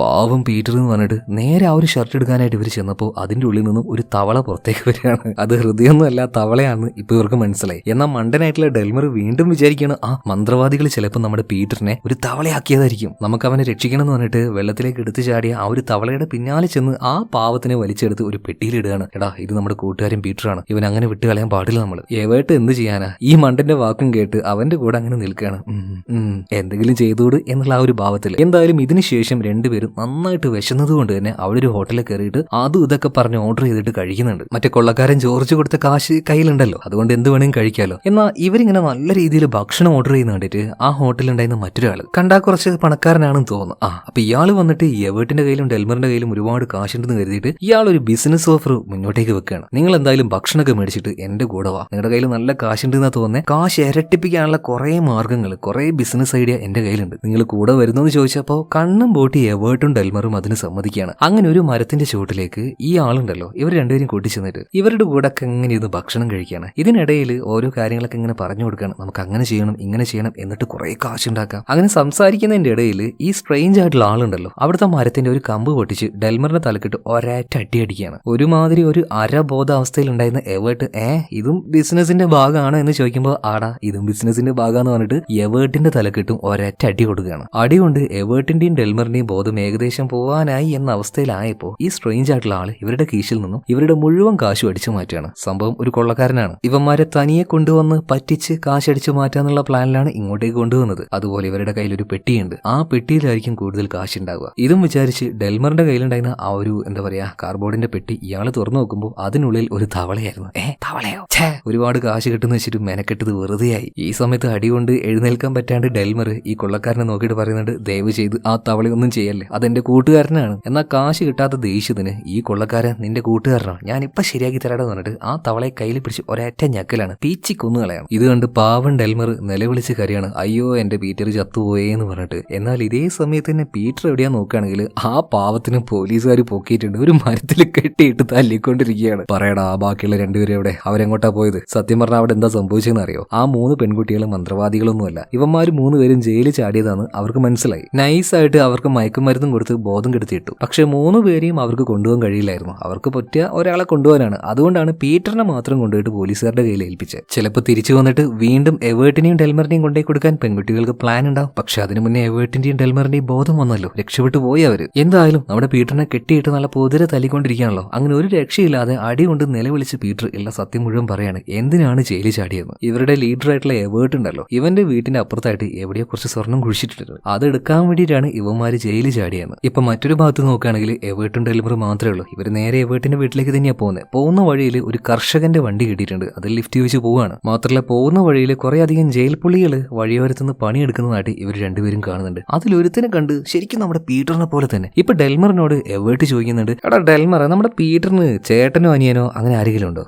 പാവം പീറ്റർ എന്ന് പറഞ്ഞിട്ട് നേരെ ആ ഒരു ഷർട്ട് എടുക്കാനായിട്ട് ഇവർ ചെന്നപ്പോൾ അതിന്റെ ഉള്ളിൽ നിന്നും ഒരു തവള പുറത്തേക്ക് വരികയാണ്. അത് ഹൃദയമൊന്നും അല്ല, തവളയാണ്. ഇപ്പൊ ഇവർക്ക് മനസ്സിലായി. എന്നാൽ മണ്ടനായിട്ടുള്ള ഡെൽമർ വീണ്ടും വിചാരിക്കുകയാണ്, ആ മന്ത്രവാദികൾ ചിലപ്പോൾ നമ്മുടെ പീറ്ററിനെ ഒരു തവളയാക്കിയതായിരിക്കും, നമുക്ക് അവനെ രക്ഷിക്കണം എന്ന് പറഞ്ഞിട്ട് വെള്ളത്തിലേക്ക് എടുത്തു ചാടിയ ആ ഒരു തവളയുടെ പിന്നാലെ ചെന്ന് ആ പാവത്തിനെ വലിച്ചെടുത്ത് ഒരു പെട്ടിയിലിടുകയാണ്. എടാ ഇത് നമ്മുടെ കൂട്ടുകാരൻ പീറ്ററാണ്, ഇവൻ അങ്ങനെ വിട്ട് കളയാൻ പാടില്ല നമ്മൾ. ഏവേട്ട് എന്ത് ചെയ്യാനാ, ഈ മണ്ടന്റെ വാക്കും കേട്ട് അവന്റെ കൂടെ അങ്ങനെ നിൽക്കുകയാണ്. എന്തെങ്കിലും ചെയ്തോട് എന്നുള്ള ആ ഒരു ഭാവത്തിൽ. എന്തായാലും ഇതിനുശേഷം 2 പേരും നന്നായിട്ട് വിശന്നത് കൊണ്ട് തന്നെ അവിടെ ഒരു ഹോട്ടലിൽ കയറിയിട്ട് അതും ഇതൊക്കെ പറഞ്ഞ് ഓർഡർ ചെയ്തിട്ട് കഴിക്കുന്നുണ്ട്. മറ്റേ കൊള്ളക്കാരൻ ജോർജ് കൊടുത്ത കാശ് കയ്യിലുണ്ടല്ലോ, അതുകൊണ്ട് എന്ത് വേണമെങ്കിലും കഴിക്കാലോ. എന്നാൽ ഇവരിങ്ങനെ നല്ല രീതിയിൽ ഭക്ഷണം ഓർഡർ ചെയ്യുന്ന കണ്ടിട്ട് ആ ഹോട്ടലുണ്ടായിരുന്ന മറ്റൊരാൾ കണ്ടാൽ കുറച്ച് പണക്കാരനാണെന്ന് തോന്നുന്നു. അപ്പൊ ഇയാൾ വന്നിട്ട് എവേർട്ടിന്റെ കയ്യിലും ഡെൽമറിന്റെ കയ്യിലും ഒരുപാട് കാശുണ്ടെന്ന് കരുതിയിട്ട് ഇയാൾ ഒരു ബിസിനസ് ഓഫർ മുന്നോട്ടേക്ക് വെക്കുകയാണ്. നിങ്ങൾ എന്തായാലും ഭക്ഷണമൊക്കെ മേടിച്ചിട്ട് എന്റെ കൂടെ വാ, നിങ്ങളുടെ കയ്യിൽ നല്ല കാശുണ്ടെന്നാ തോന്നുന്നത്, കാശ് ഇരട്ടിപ്പിക്കാനുള്ള കുറെ മാർഗ്ഗങ്ങൾ, കുറെ ബിസിനസ് ഐഡിയ എന്റെ കയ്യിലുണ്ട്, നിങ്ങൾ കൂടെ വരുന്നോന്ന് ചോദിച്ചപ്പോ കണ്ണും പൂട്ടി എവേർട്ടും ഡെൽമറും അതിന് സമ്മതിക്കുകയാണ്. അങ്ങനെ ഒരു മരത്തിന്റെ ചുവട്ടിലേക്ക് ഈ ആളുണ്ടല്ലോ ഇവർ രണ്ടുപേരും കൂട്ടിച്ചെന്നിട്ട് ഇവരുടെ കൂടെ ഒക്കെ എങ്ങനെ ഇരുന്ന് ഭക്ഷണം കഴിക്കുകയാണ്. ഇതിനിടയിൽ ഓരോ കാര്യങ്ങളൊക്കെ ഇങ്ങനെ പറഞ്ഞു കൊടുക്കുകയാണ്, നമുക്ക് അങ്ങനെ ചെയ്യണം ഇങ്ങനെ ചെയ്യണം എന്നിട്ട് കുറെ കാശുണ്ടാക്കാം. അങ്ങനെ സംസാരിക്കുന്നതിന്റെ ഇടയിൽ ഈ സ്ട്രേഞ്ച് ആയിട്ടുള്ള ആളുണ്ടല്ലോ അവിടുത്തെ മരത്തിന്റെ ഒരു കമ്പ് പൊട്ടിച്ച് ഡെൽമറിന്റെ തലക്കിട്ട് ഒരേറ്റ അടി അടിക്കുകയാണ്. ഒരുമാതിരി ഒരു അരബോധാവസ്ഥയിൽ ഉണ്ടായിരുന്ന എവേർട്ട് ഇതും ബിസിനസിന്റെ ഭാഗമാണ് എന്ന് ചോദിക്കുമ്പോൾ ആടാ ഇതും ബിസിനസിന്റെ ഭാഗമാണെന്ന് പറഞ്ഞിട്ട് എവേർട്ടിന്റെ തലക്കിട്ടും ഒരേറ്റ അടി കൊടുക്കുകയാണ്. അടി കൊണ്ട് എവേർട്ടിന്റെയും ഡെൽമറിന്റെയും ബോധം ഏകദേശം പോവാനായി എന്ന അവസ്ഥയിലായപ്പോ ഈ സ്ട്രേഞ്ച് ആയിട്ടുള്ള ആള് ഇവരുടെ കീശിൽ നിന്നും ഇവരുടെ മുഴുവൻ കാശും അടിച്ചു മാറ്റുകയാണ്. സംഭവം ഒരു കൊള്ളക്കാരനാണ്. ഇവന്മാരെ തനിയെ കൊണ്ടുവന്ന് പറ്റിച്ച് കാശ് അടിച്ചു മാറ്റാന്നുള്ള പ്ലാനിലാണ് ഇങ്ങോട്ടേക്ക് കൊണ്ടുവന്നത്. അതുപോലെ ഇവരുടെ കയ്യിൽ ഒരു പെട്ടിയുണ്ട്, ആ പെട്ടിയിലായിരിക്കും കൂടുതൽ കാശ് ഉണ്ടാവുക. ഇതും വിചാരിച്ച് ഡെൽമറിന്റെ കയ്യിലുണ്ടായിരുന്ന ആ ഒരു എന്താ പറയാ കാർബോർഡിന്റെ പെട്ടി ഇയാൾ തുറന്നു നോക്കുമ്പോൾ അതിനുള്ളിൽ ഒരു തവളയായിരുന്നു. തവളയോ ഒരുപാട് കാശ് കിട്ടുന്ന വെച്ചിട്ട് മെനക്കെട്ടത് വെറുതെയായി. ഈ സമയത്ത് അടികൊണ്ട് എഴുന്നേൽക്കാൻ പറ്റാണ്ട് ഡെൽമർ ഈ കൊള്ളക്കാരനെ നോക്കിയിട്ട് പറയുന്നുണ്ട്, ദയവ് ചെയ്ത് ആ തവളയൊന്നും ചെയ്യല്ലേ, അതെന്റെ കൂട്ടുകാരനാണ്. എന്നാൽ കാശ് കിട്ടാത്ത ദേഷ്യത്തിന് ഈ കൊള്ളക്കാരൻ നിന്റെ കൂട്ടുകാരനാണ്, ഞാൻ ഇപ്പൊ ശരിയാക്കി തരാടെന്ന് പറഞ്ഞിട്ട് ആ തവളയെ കയ്യിൽ പിടിച്ച് ഒരേറ്റ ഞക്കലാണ്, പീച്ചി കൊന്നുകളയാണ്. ഇത് കണ്ട് പാവൻ ഡെൽമർ നിലവിളിച്ച് കരയാണ്, അയ്യോ എന്റെ പീറ്റർ ചത്തുപോയേന്ന് പറഞ്ഞിട്ട്. എന്നാൽ ഇതേ സമയത്ത് തന്നെ പീറ്റർ എവിടെയാ നോക്കുകയാണെങ്കിൽ ആ പാവത്തിന് പോലീസുകാർ പൊക്കിയിട്ടുണ്ട്, ഒരു മരത്തിൽ കെട്ടിയിട്ട് തല്ലിക്കൊണ്ടിരിക്കുകയാണ്. പറയടാ ബാക്കിയുള്ള രണ്ടുപേരും എവിടെ, അവരെങ്ങോട്ടാ പോയത്? സത്യം പറഞ്ഞാൽ അവിടെ എന്താ സംഭവിച്ചതെന്ന് അറിയോ? ആ 3 പെൺകുട്ടികളും മന്ത്രവാദികളൊന്നുമല്ല, ഇവന്മാര് 3 പേരും ജയിലിൽ ചാടിയതാണ് അവർക്ക് മനസ്സിലായി. നൈസായിട്ട് അവർക്ക് മയക്കുമരുന്നും കൊടുത്ത് ബോധം കെടുത്തിയിട്ടു. പക്ഷെ 3 പേരെയും അവർക്ക് കൊണ്ടുപോകാൻ കഴിയില്ലായിരുന്നു, അവർക്ക് പറ്റിയ ഒരാളെ കൊണ്ടുപോകാനാണ്. അതുകൊണ്ടാണ് പീറ്ററിനെ മാത്രം കൊണ്ടുപോയിട്ട് പോലീസുകാരുടെ കയ്യിൽ ഏൽപ്പിച്ചത്. ചിലപ്പോൾ തിരിച്ചു വന്നിട്ട് വീണ്ടും എവേർട്ടിനെയും ഡെൽമറിനെയും കൊണ്ടേ കൊടുക്കാൻ പെൺകുട്ടികൾക്ക് പ്ലാൻ ഉണ്ടാവും. പക്ഷെ അതിനു മുന്നേ എവേർട്ടിന്റെയും ഡെൽമറിന്റെയും ബോധം വന്നല്ലോ, രക്ഷപ്പെട്ടു പോയി അവര്. എന്തായാലും നമ്മുടെ പീറ്ററിനെ കെട്ടിയിട്ട് നല്ല പൊതിരെ തല്ലിക്കൊണ്ടിരിക്കുകയാണല്ലോ. അങ്ങനെ ഒരു രക്ഷയില്ലാതെ അടി കൊണ്ട് നിലവിളിച്ച് പീറ്റർ എല്ലാ സത്യം മുഴുവൻ പറയാണ്, എന്തിനാണ് ജയിലിൽ ചാടിയെന്ന്. ഇവരുടെ ലീഡർ ആയിട്ടുള്ള എവേർട്ട് ഉണ്ടല്ലോ ഇവന്റെ വീട്ടിന്റെ അപ്പുറത്തായിട്ട് എവിടെയോ കുറച്ച് സ്വർണം കുഴിച്ചിട്ടുണ്ട്, അത് എടുക്കാൻ വേണ്ടിയിട്ടാണ് ഇവന്മാര് ജയിലിൽ ചാടിയെന്ന്. ഇപ്പൊ മറ്റൊരു ഭാഗത്ത് നോക്കുകയാണെങ്കിൽ എവേർട്ടും ഡെൽമറും മാത്രമേ ഉള്ളൂ. ഇവർ നേരെ എവേർട്ടിന്റെ വീട്ടിലേക്ക് തന്നെയാണ് പോകുന്നത്. പോകുന്ന വഴിയിൽ ഒരു കർഷകന്റെ വണ്ടി കിട്ടിയിട്ടുണ്ട്, അതിൽ ലിഫ്റ്റ് വെച്ച് പോവാണ്. മാത്രമല്ല പോകുന്ന വഴിയിൽ കുറെ അധികം ജയിൽ പുള്ളികൾ വഴിയോരത്തുനിന്ന് പണിയെടുക്കുന്നതായിട്ട് ഇവർ രണ്ടുപേരും കാണുന്നുണ്ട്. അതിലൊരുത്തിനെ കണ്ട് ശരിക്കും നമ്മുടെ പീറ്ററിനെ പോലെ തന്നെ. ഇപ്പൊ ഡെൽമറിനോട് എവേർട്ട് ചോദിക്കുന്നുണ്ട്, എടാ ഡെൽമർ നമ്മുടെ പീറ്ററിന് ചേട്ടനോ അനിയനോ അങ്ങനെ ആരെങ്കിലും ഉണ്ടോ?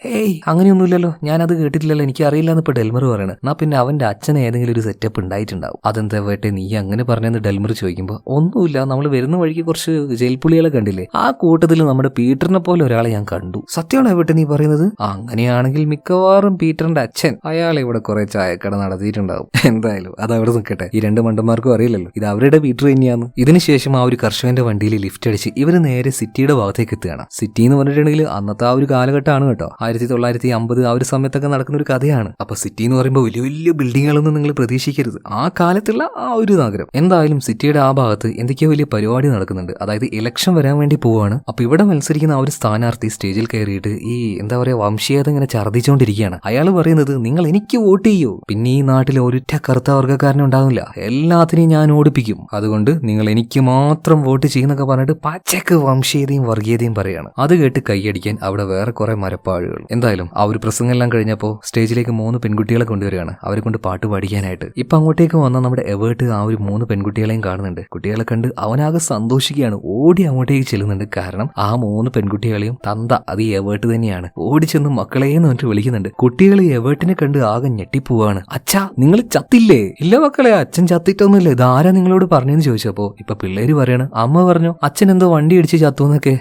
അങ്ങനെയൊന്നുമില്ലല്ലോ, ഞാനത് കേട്ടിട്ടില്ലല്ലോ, എനിക്ക് അറിയില്ല എന്ന് ഇപ്പൊ ഡെൽമർ പറയണത്. എന്നാ പിന്നെ അവന്റെ അച്ഛന് ഏതെങ്കിലും ഒരു സെറ്റപ്പ് ഉണ്ടായിട്ടുണ്ടാവും, അതെന്താ വേട്ടെ നീ അങ്ങനെ പറഞ്ഞെന്ന് ഡെൽമർ ചോദിക്കുമ്പോൾ ഒന്നുമില്ല, നമ്മൾ വരുന്ന വഴിക്ക് കുറച്ച് ജയിൽ പുള്ളികളെ കണ്ടില്ലേ, ആ കൂട്ടത്തിൽ നമ്മുടെ പീറ്ററിനെ പോലെ ഒരാളെ ഞാൻ കണ്ടു. സത്യമാണോ വേട്ടെ നീ പറയുന്നത്? അങ്ങനെയാണെങ്കിൽ മിക്കവാറും പീറ്ററിന്റെ അച്ഛൻ അയാളെ ഇവിടെ കുറെ ചായക്കട നടത്തിയിട്ടുണ്ടാവും. എന്തായാലും അത് അവിടെ നിൽക്കട്ടെ, ഈ 2 മണ്ടന്മാർക്കും അറിയില്ലല്ലോ ഇത് അവരുടെ പീറ്റർ തന്നെയാണ്. ഇതിനുശേഷം ആ ഒരു കർഷകന്റെ വണ്ടിയിൽ ലിഫ്റ്റ് അടിച്ച് ഇവര് നേരെ സിറ്റിയുടെ ഭാഗത്തേക്ക് എത്തുകയാണ്. സിറ്റി എന്ന് പറഞ്ഞിട്ടുണ്ടെങ്കിൽ അന്നത്തെ ആ ഒരു കാലഘട്ടമാണ് കേട്ടോ, 1950 ആ ഒരു സമയത്തൊക്കെ നടക്കുന്ന ഒരു കഥയാണ്. അപ്പൊ സിറ്റി എന്ന് പറയുമ്പോൾ വലിയ വലിയ ബിൽഡിങ്ങുകളൊന്നും നിങ്ങൾ പ്രതീക്ഷിക്കരുത്, ആ കാലത്തുള്ള ആ ഒരു നഗരം. എന്തായാലും സിറ്റിയുടെ ആ ഭാഗത്ത് എന്തൊക്കെയോ വലിയ പരിപാടി നടക്കുന്നുണ്ട്, അതായത് ഇലക്ഷൻ വരാൻ വേണ്ടി പോവാണ്. അപ്പൊ ഇവിടെ മത്സരിക്കുന്ന ആ ഒരു സ്ഥാനാർത്ഥി സ്റ്റേജിൽ കയറിയിട്ട് ഈ എന്താ പറയാ വംശീയത ഇങ്ങനെ ഛർദ്ദിച്ചുകൊണ്ടിരിക്കുകയാണ്. അയാൾ പറയുന്നത് നിങ്ങൾ എനിക്ക് വോട്ട് ചെയ്യൂ, പിന്നെ ഈ നാട്ടിൽ ഒരൊറ്റ കറുത്ത വർഗ്ഗക്കാരനുണ്ടാവില്ല, എല്ലാത്തിനെയും ഞാൻ ഓടിപ്പിക്കും, അതുകൊണ്ട് നിങ്ങൾ എനിക്ക് മാത്രം വോട്ട് ചെയ്യുന്നൊക്കെ പറഞ്ഞിട്ട് പച്ചക്ക് വംശീയതയും വർഗീയതയും പറയാണ്. അത് കേട്ട് കൈയടിക്കാൻ അവിടെ വേറെ കുറെ മരപ്പാഴുകൾ. എന്തായാലും ആ ഒരു പ്രസംഗം എല്ലാം കഴിഞ്ഞപ്പോൾ സ്റ്റേജിലേക്ക് 3 പെൺകുട്ടികളെ കൊണ്ടുവരികയാണ്, അവരെ കൊണ്ട് പാട്ട് പാടിക്കാനായിട്ട്. ഇപ്പൊ അങ്ങോട്ടേക്ക് വന്ന നമ്മുടെ എവേർട്ട് ആ ഒരു 3 പെൺകുട്ടികളെയും കാണുന്നുണ്ട്. കുട്ടികളെ കണ്ട് അവനാകെ സന്തോഷിക്കുകയാണ്, ഓടി അങ്ങോട്ടേക്ക് ചെല്ലുന്നുണ്ട്. കാരണം ആ 3 പെൺകുട്ടികളെയും തന്ത അത് ഈ എവേർട്ട് തന്നെയാണ്. ഓടി ചെന്ന് മക്കളെന്ന് പറഞ്ഞിട്ട് വിളിക്കുന്നുണ്ട്. കുട്ടികൾ എവേർട്ടിനെ കണ്ട് ആകെ ഞെട്ടിപ്പോവാണ്. അച്ഛാ നിങ്ങൾ ചത്തില്ലേ? ഇല്ല മക്കളെ, അച്ഛൻ ചത്തിട്ടൊന്നുമില്ല, ഇതാരാ നിങ്ങളോട് പറഞ്ഞെന്ന് ചോദിച്ചപ്പോ ഇപ്പൊ പിള്ളേര് പറയാണ്, അമ്മ പറഞ്ഞു അച്ഛൻ എന്തോ വണ്ടി ഇടിച്ച് ചത്തുന്നൊക്കെ.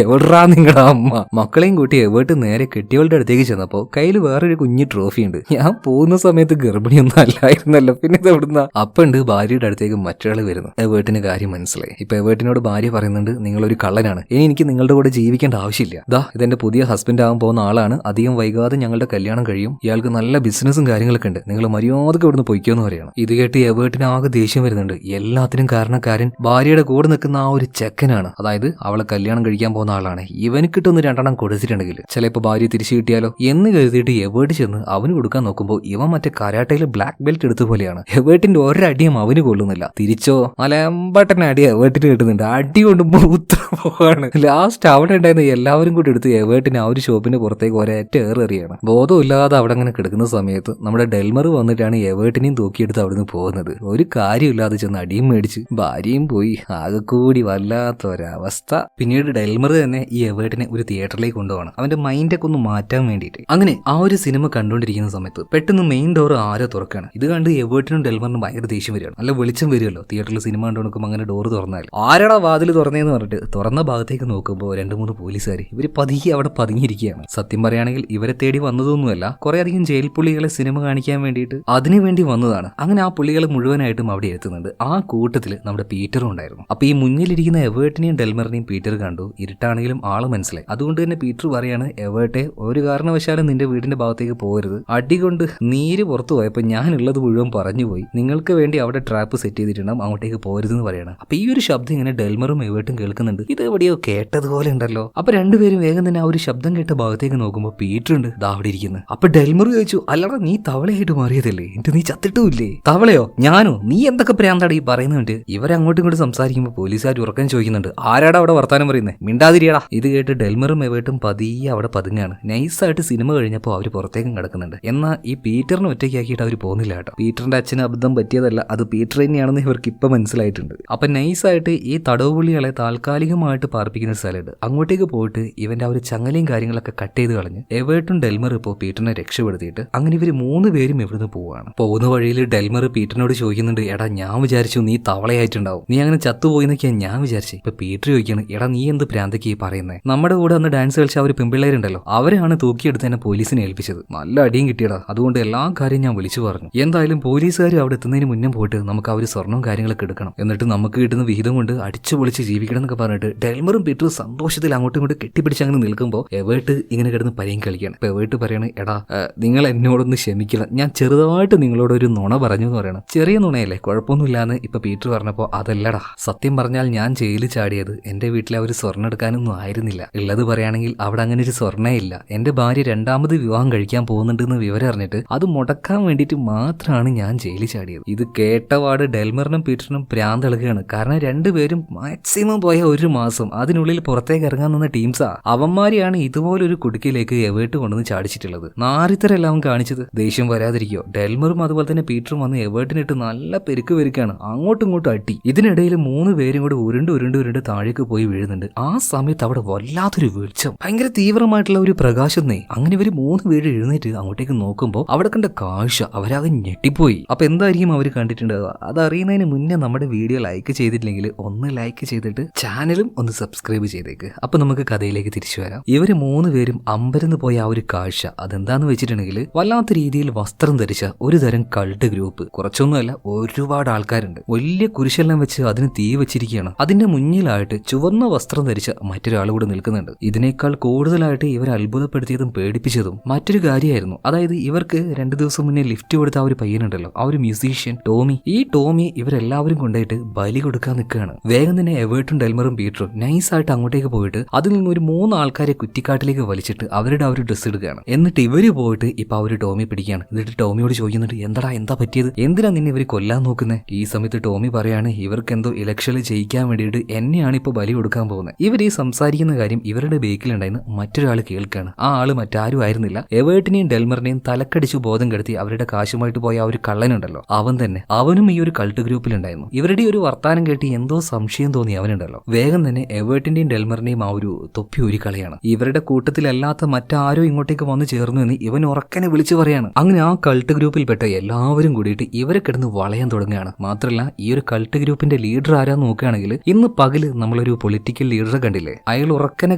എവിടാ നിങ്ങളുടെ അമ്മ? മക്കളെയും കൂട്ടി എവേർട്ട് നേരെ കെട്ടിയവളുടെ അടുത്തേക്ക് ചെന്നപ്പോ കയ്യിൽ വേറൊരു കുഞ്ഞു ട്രോഫി ഉണ്ട്. ഞാൻ പോകുന്ന സമയത്ത് ഗർഭിണിയൊന്നും അല്ലായിരുന്നല്ലോ, പിന്നെ ഇത് എവിടുന്ന? അപ്പുണ്ട് ഭാര്യയുടെ അടുത്തേക്ക് മറ്റൊരാൾ വരുന്നു. എവേർട്ടിന് കാര്യം മനസ്സിലായി. ഇപ്പൊ എവേർട്ടിനോട് ഭാര്യ പറയുന്നുണ്ട്, നിങ്ങളൊരു കള്ളനാണ്, ഇനി എനിക്ക് നിങ്ങളുടെ കൂടെ ജീവിക്കേണ്ട ആവശ്യമില്ല. ദാ ഇതെന്റെ പുതിയ ഹസ്ബൻഡ് ആവാൻ പോകുന്ന ആളാണ്, അധികം വൈകാതെ ഞങ്ങളുടെ കല്യാണം കഴിയും, ഇയാൾക്ക് നല്ല ബിസിനസ്സും കാര്യങ്ങളൊക്കെ ഉണ്ട്, നിങ്ങൾ മര്യാദക്ക് ഇവിടുന്ന് പൊയ്ക്കോന്ന് പറയണം. ഇത് കേട്ട് എവേർട്ടിന് ആകെ ദേഷ്യം വരുന്നുണ്ട്. എല്ലാത്തിനും കാരണക്കാരൻ ഭാര്യയുടെ കൂടെ നിൽക്കുന്ന ആ ഒരു ചെക്കനാണ്, അതായത് അവളെ കല്യാണം കഴിക്കാൻ പോകുന്ന ആളാണ്. ഇവന് കിട്ടുന്ന 2 എണ്ണം കൊടുത്തിട്ടുണ്ടെങ്കിൽ ചിലപ്പോൾ ഭാര്യ തിരിച്ചു കിട്ടിയാലോ എന്ന് കരുതിയിട്ട് എവേർട്ട് ചെന്ന് അവന് കൊടുക്കാൻ നോക്കുമ്പോൾ ഇവൻ മറ്റേ കരാട്ടയിൽ ബ്ലാക്ക് ബെൽറ്റ് എടുത്ത പോലെയാണ്. എവേർട്ടിന്റെ ഒരടിയും അവന് കൊള്ളുന്നില്ല. തിരിച്ചോ മലമ്പട്ടനെ അടി എവേർട്ടിന് കിട്ടുന്നുണ്ട്. അടി കൊണ്ട് മൂത്ര പോവാണ്. ലാസ്റ്റ് അവിടെ ഉണ്ടായിരുന്ന എല്ലാവരും കൂടി എടുത്ത് എവേർട്ടിന് ആ ഒരു ഷോപ്പിന് പുറത്തേക്ക് ഒരേറ്റ ഏറിയാണ്. ബോധമില്ലാതെ അവിടെ അങ്ങനെ കിടക്കുന്ന സമയത്ത് നമ്മുടെ ഡെൽമർ വന്നിട്ടാണ് എവേർട്ടിനെയും തൂക്കിയെടുത്ത് അവിടുന്ന് പോകുന്നത്. ഒരു കാര്യമില്ലാതെ ചെന്ന് അടിയും മേടിച്ച് ഭാര്യയും പോയി. ആകെ കൂടി വല്ലാത്തൊരവസ്ഥ. പിന്നീട് ഡെൽമർ തന്നെ ഈ എവേർട്ടിനെ ഒരു തിയേറ്ററിലേക്ക് കൊണ്ടുപോകണം, അവന്റെ മൈൻഡൊക്കെ ഒന്ന് മാറ്റാൻ വേണ്ടിയിട്ട്. അങ്ങനെ ആ ഒരു സിനിമ കണ്ടുകൊണ്ടിരിക്കുന്ന സമയത്ത് പെട്ടെന്ന് മെയിൻ ഡോർ ആരോ തുറക്കാണ്. ഇത് കണ്ട് എവേർട്ടിനും ഡെൽമറിനും ഭയങ്കര ദേഷ്യം വരികയാണ്. നല്ല വെളിച്ചം വരുമല്ലോ തിയേറ്ററിൽ സിനിമ കണ്ടു നോക്കുമ്പോൾ. അങ്ങനെ ഡോർ തുറന്നാൽ ആരാടാ വാതിൽ തുറന്നേന്ന് പറഞ്ഞിട്ട് തുറന്ന ഭാഗത്തേക്ക് നോക്കുമ്പോൾ 2-3 പോലീസുകാർ ഇവര് പതിയെ അവിടെ പതുങ്ങിയിരിക്കുകയാണ്. സത്യം പറയുകയാണെങ്കിൽ ഇവരെ തേടി വന്നതൊന്നുമല്ല, കുറെ അധികം ജയിൽ പുള്ളികളെ സിനിമ കാണിക്കാൻ വേണ്ടിയിട്ട് അതിനു വേണ്ടി വന്നതാണ്. അങ്ങനെ ആ പുള്ളികൾ മുഴുവനായിട്ടും അവിടെ എത്തുന്നുണ്ട്. ആ കൂട്ടത്തിൽ നമ്മുടെ പീറ്ററും ഉണ്ടായിരുന്നു. അപ്പൊ ഈ മുന്നിലിരിക്കുന്ന എവേർട്ടിനെയും ഡെൽമറിനെയും പീറ്റർ കണ്ടു. ഇരുട്ടാണെങ്കിലും ആള് മനസ്സിലായി. അതുകൊണ്ട് തന്നെ പീറ്റർ പറയാണ്, എവേർട്ടെ ഒരു കാരണവശാലും നിന്റെ വീടിന്റെ ഭാഗത്തേക്ക് പോകരുത്. അടികൊണ്ട് നീര് പുറത്തു പോയപ്പോ ഞാനുള്ളത് മുഴുവൻ പറഞ്ഞുപോയി. നിങ്ങൾക്ക് വേണ്ടി അവിടെ ട്രാപ്പ് സെറ്റ് ചെയ്തിട്ടുണ്ടാവും, അങ്ങോട്ടേക്ക് പോരുതെന്ന് പറയണം. അപ്പൊ ഈ ഒരു ശബ്ദം ഇങ്ങനെ ഡെൽമറും എവേർട്ടും കേൾക്കുന്നുണ്ട്. ഇത് എവിടെയോ കേട്ടതുപോലെ ഉണ്ടല്ലോ. അപ്പൊ രണ്ടുപേരും വേഗം തന്നെ ആ ഒരു ശബ്ദം കേട്ട ഭാഗത്തേക്ക് നോക്കുമ്പോൾ പീറ്റർ ഉണ്ട് ദാ അവിടെ ഇരിക്കുന്നത്. അപ്പൊ ഡെൽമർ ചോദിച്ചു, അല്ലടാ നീ തവളയായിട്ട് മാറിയതല്ലേ, എന്നിട്ട് നീ ചത്തിട്ടുമില്ലേ? തവളയോ? ഞാനോ? നീ എന്തൊക്കെ പ്രാന്താടാ ഈ പറയുന്നുണ്ട്? ഇവരങ്ങോട്ടും ഇങ്ങോട്ട് സംസാരിക്കുമ്പോൾ പോലീസുകാർ ഉറക്കം ചോദിക്കുന്നുണ്ട്, ആരാടാ അവിടെ വർത്താനം പറയുന്നത്? മിണ്ടാതിരിയടാ. ഇത് കേട്ട് ഡെൽമറും എവേർട്ടും പതിയെ അവിടെ പതുങ്ങാണ്. നൈസായിട്ട് സിനിമ കഴിഞ്ഞപ്പോൾ അവർ പുറത്തേക്കും കിടക്കുന്നുണ്ട്. എന്നാൽ ഈ പീറ്ററിനെ ഒറ്റയ്ക്കാക്കിയിട്ട് അവർ പോകുന്നില്ല കേട്ടോ. പീറ്ററിന്റെ അച്ഛന് അബദ്ധം പറ്റിയതല്ല, അത് പീറ്റർ തന്നെയാണെന്ന് ഇവർക്ക് ഇപ്പം മനസ്സിലായിട്ടുണ്ട്. അപ്പൊ നൈസായിട്ട് ഈ തടവുപുള്ളികളെ താൽക്കാലികമായിട്ട് പാർപ്പിക്കുന്ന സ്ഥലമുണ്ട്. അങ്ങോട്ടേക്ക് പോയിട്ട് ഇവന്റെ ആ ഒരു ചങ്ങലയും കാര്യങ്ങളൊക്കെ കട്ട് ചെയ്ത് കളഞ്ഞ് എവേർട്ടും ഡെൽമർ ഇപ്പോൾ പീറ്ററിനെ രക്ഷപ്പെടുത്തിയിട്ട് അങ്ങനെ ഇവർ 3 പേരും ഇവിടുന്ന് പോവാണ്. പോകുന്ന വഴിയിൽ ഡെൽമർ പീറ്ററിനോട് ചോദിക്കുന്നുണ്ട്, എടാ ഞാൻ വിചാരിച്ചു നീ തവളയായിട്ടുണ്ടാവും, നീ അങ്ങനെ ചത്തുപോയിന്നൊക്കെയാണ് ഞാൻ വിചാരിച്ചു. ഇപ്പൊ പീറ്റർ ചോദിക്കാണ്, എടാ നീ എന്ത് പ്രാന്തൊക്കെ ഈ പറയുന്നത്? നമ്മുടെ കൂടെ അന്ന് ഡാൻസ് കളിച്ച ആ ഒരു പെൺപിള്ളേരുണ്ടല്ലോ, അവരാണ് തൂക്കിയെടുത്ത് തന്നെ പോലീസിനെ ഏൽപ്പിച്ചത്. നല്ല അടിയും കിട്ടിയടാ, അതുകൊണ്ട് എല്ലാ കാര്യം ഞാൻ വിളിച്ചു പറഞ്ഞു. എന്തായാലും പോലീസുകാർ അവിടെ എത്തുന്നതിന് മുന്നേ പോയിട്ട് നമുക്ക് ആ ഒരു സ്വർണ്ണവും കാര്യങ്ങളൊക്കെ എടുക്കണം, എന്നിട്ട് നമുക്ക് കിട്ടുന്ന വിഹിതം കൊണ്ട് അടിച്ചു പൊളിച്ച് ജീവിക്കണം എന്നൊക്കെ പറഞ്ഞിട്ട് ഡെൽമറും പീറ്ററും സന്തോഷത്തിൽ അങ്ങോട്ടും ഇങ്ങോട്ട് കെട്ടിപ്പിടിച്ച് അങ്ങനെ നിൽക്കുമ്പോൾ എവേർട്ട് ഇങ്ങനെ കിടന്ന് പരയും കളിക്കുകയാണ്. ഇപ്പൊ എവേർട്ട് പറയണ, എടാ നിങ്ങൾ എന്നോടൊന്ന് ക്ഷമിക്കണം, ഞാൻ ചെറുതായിട്ട് നിങ്ങളോട് ഒരു നുണ പറഞ്ഞു എന്ന് പറയണം. ചെറിയ നുണയല്ലേ, കുഴപ്പമൊന്നുമില്ലാന്ന് ഇപ്പൊ പീറ്റർ പറഞ്ഞപ്പോൾ അതല്ലടാ, സത്യം പറഞ്ഞാൽ ഞാൻ ജയിലിൽ ചാടിയത് എന്റെ വീട്ടിലെ ഒരു സ്വർണ്ണം എടുക്കാനൊന്നും ആയിരുന്നില്ല. ഉള്ളത് പറയുകയാണെങ്കിൽ അവിടെ അങ്ങനെ ഒരു സ്വർണ്ണേ ഇല്ല. എന്റെ ഭാര്യ 2ാമത് വിവാഹം കഴിക്കാൻ പോകുന്നുണ്ടെന്ന് വിവരം അറിഞ്ഞിട്ട് അത് മുടക്കാൻ വേണ്ടിയിട്ട് മാത്രമാണ് ഞാൻ ജയിലിൽ ചാടിയത്. ഇത് കേട്ടപാട് ഡെൽമറിനും പീറ്ററിനും പ്രാന്തളുകയാണ്. കാരണം രണ്ടുപേരും മാക്സിമം പോയ 1 മാസം അതിനുള്ളിൽ പുറത്തേക്ക് ഇറങ്ങാൻ നിന്ന ടീംസാ. അവന്മാരെയാണ് ഇതുപോലൊരു കുടുക്കിലേക്ക് എവേർട്ട് കൊണ്ടുവന്ന് ചാടിച്ചിട്ടുള്ളത്. നാരിത്തരെല്ലാം കാണിച്ചത്. ദേഷ്യം വരാതിരിക്കോ? ഡെൽമറും അതുപോലെ തന്നെ പീറ്ററും വന്ന് എവേർട്ടിനിട്ട് നല്ല പെരുക്കാണ്, അങ്ങോട്ടും ഇങ്ങോട്ടും അടി. ഇതിനിടയിൽ 3 പേരും കൂടെ ഉരുണ്ട് താഴേക്ക് പോയി വീഴുന്നുണ്ട്. ആ സമയത്ത് അവിടെ വല്ലാത്തൊരു വെളിച്ചം, ഭയങ്കര തീവ്രമായിട്ടുള്ള ഒരു പ്രകാശന്നേ. അങ്ങനെ ഇവര് 3 പേര് എഴുന്നേറ്റ് അങ്ങോട്ടേക്ക് നോക്കുമ്പോൾ അവിടെ കണ്ട കാഴ്ച അവരാകെ ഞെട്ടിപ്പോയി. അപ്പൊ എന്തായിരിക്കും അവർ കണ്ടിട്ടുണ്ടാവുക? അതറിയുന്നതിന് മുന്നേ നമ്മുടെ വീഡിയോ ലൈക്ക് ചെയ്തിട്ടില്ലെങ്കിൽ ഒന്ന് ലൈക്ക് ചെയ്തിട്ട് ചാനലും ഒന്ന് സബ്സ്ക്രൈബ് ചെയ്തേക്ക്. അപ്പൊ നമുക്ക് കഥയിലേക്ക് തിരിച്ചു വരാം. ഇവര് 3 പേരും അമ്പരന്ന് പോയ ആ ഒരു കാഴ്ച അതെന്താന്ന് വെച്ചിട്ടുണ്ടെങ്കിൽ വല്ലാത്ത രീതിയിൽ വസ്ത്രം ധരിച്ച ഒരു തരം കൾട്ട് ഗ്രൂപ്പ്. കുറച്ചൊന്നുമല്ല, ഒരുപാട് ആൾക്കാരുണ്ട്. വലിയ കുരിശെല്ലാം വെച്ച് അതിന് തീ വെച്ചിരിക്കുകയാണ്. അതിന്റെ മുന്നിലായിട്ട് ചുവന്ന വസ്ത്രം ധരിച്ച മറ്റൊരാൾ കൂടെ നിൽക്കുന്നുണ്ട്. ഇതിനേക്കാൾ കൂടുതലായിട്ട് ഇവരെ അത്ഭുതപ്പെടുത്തിയതും പേടിപ്പിച്ചതും മറ്റൊരു കാര്യമായിരുന്നു. അതായത് ഇവർക്ക് 2 ദിവസം മുന്നേ ലിഫ്റ്റ് കൊടുത്ത ആ ഒരു പയ്യനുണ്ടല്ലോ, ആ ഒരു മ്യൂസീഷ്യൻ ടോമി. ഈ ടോമി ഇവരെല്ലാവരും കൊണ്ടായിട്ട് ബലി കൊടുക്കാൻ നിൽക്കുകയാണ്. വേഗം തന്നെ എവേർട്ടും ഡെൽമറും പീറ്ററും നൈസായിട്ട് അങ്ങോട്ടേക്ക് പോയിട്ട് അതിൽ നിന്ന് ഒരു 3 ആൾക്കാരെ കുറ്റിക്കാട്ടിലേക്ക് വലിച്ചിട്ട് അവരുടെ ആ ഒരു ഡ്രസ്സ് എടുക്കുകയാണ്. എന്നിട്ട് ഇവര് പോയിട്ട് ഇപ്പൊ ആ ഒരു ടോമി പിടിക്കുകയാണ്. എന്നിട്ട് ടോമിയോട് ചോദിക്കുന്നുണ്ട്, എന്താ പറ്റിയത്? എന്തിനാ നിന്നെ ഇവര് കൊല്ലാൻ നോക്കുന്നത്? ഈ സമയത്ത് ടോമി പറയാണ്, ഇവർക്ക് എന്തോ ഇലക്ഷനിൽ ജയിക്കാൻ വേണ്ടിയിട്ട് എന്നെയാണ് ഇപ്പൊ ബലി കൊടുക്കാൻ പോകുന്നത്. ഇവർ ഈ സംസാരിക്കുന്ന കാര്യം ഇവരുടെ ബേക്കിലുണ്ടായിരുന്ന മറ്റൊരാൾ കേൾക്കാണ്. ആ ആള് മറ്റാരും ആയിരുന്നില്ല, എവേർട്ടിനെയും ഡെൽമറിനെയും തലക്കടിച്ചു ബോധം കെടുത്തി അവരുടെ കാശുമായിട്ട് പോയ ആ ഒരു കള്ളനുണ്ടല്ലോ, അവൻ തന്നെ. അവനും ഈ ഒരു കൾട്ട് ഗ്രൂപ്പിലുണ്ടായിരുന്നു. ഇവരുടെ ഒരു വർത്താനം കേട്ടി എന്തോ സംശയം തോന്നി അവനുണ്ടല്ലോ. വേഗം തന്നെ എവേർട്ടിന്റെയും ഡെൽമറിന്റെയും ആ ഒരു തൊപ്പി ഒരു കളയാണ്. ഇവരുടെ കൂട്ടത്തിലല്ലാത്ത മറ്റാരോ ഇങ്ങോട്ടേക്ക് വന്ന് ചേർന്നു എന്ന് ഇവൻ ഉറക്കനെ വിളിച്ചു പറയാണ്. അങ്ങനെ ആ കൾട്ട് ഗ്രൂപ്പിൽപ്പെട്ട എല്ലാവരും കൂടിയിട്ട് ഇവരെ കിടന്ന് വളയാൻ തുടങ്ങുകയാണ്. മാത്രമല്ല ഈ ഒരു കൾട്ട് ഗ്രൂപ്പിന്റെ ലീഡർ ആരാന്ന് നോക്കുകയാണെങ്കിൽ ഇന്ന് പകല് നമ്മളൊരു പൊളിറ്റിക്കൽ ലീഡറെ കണ്ടില്ലേ, അയാൾ ഉറക്കനെ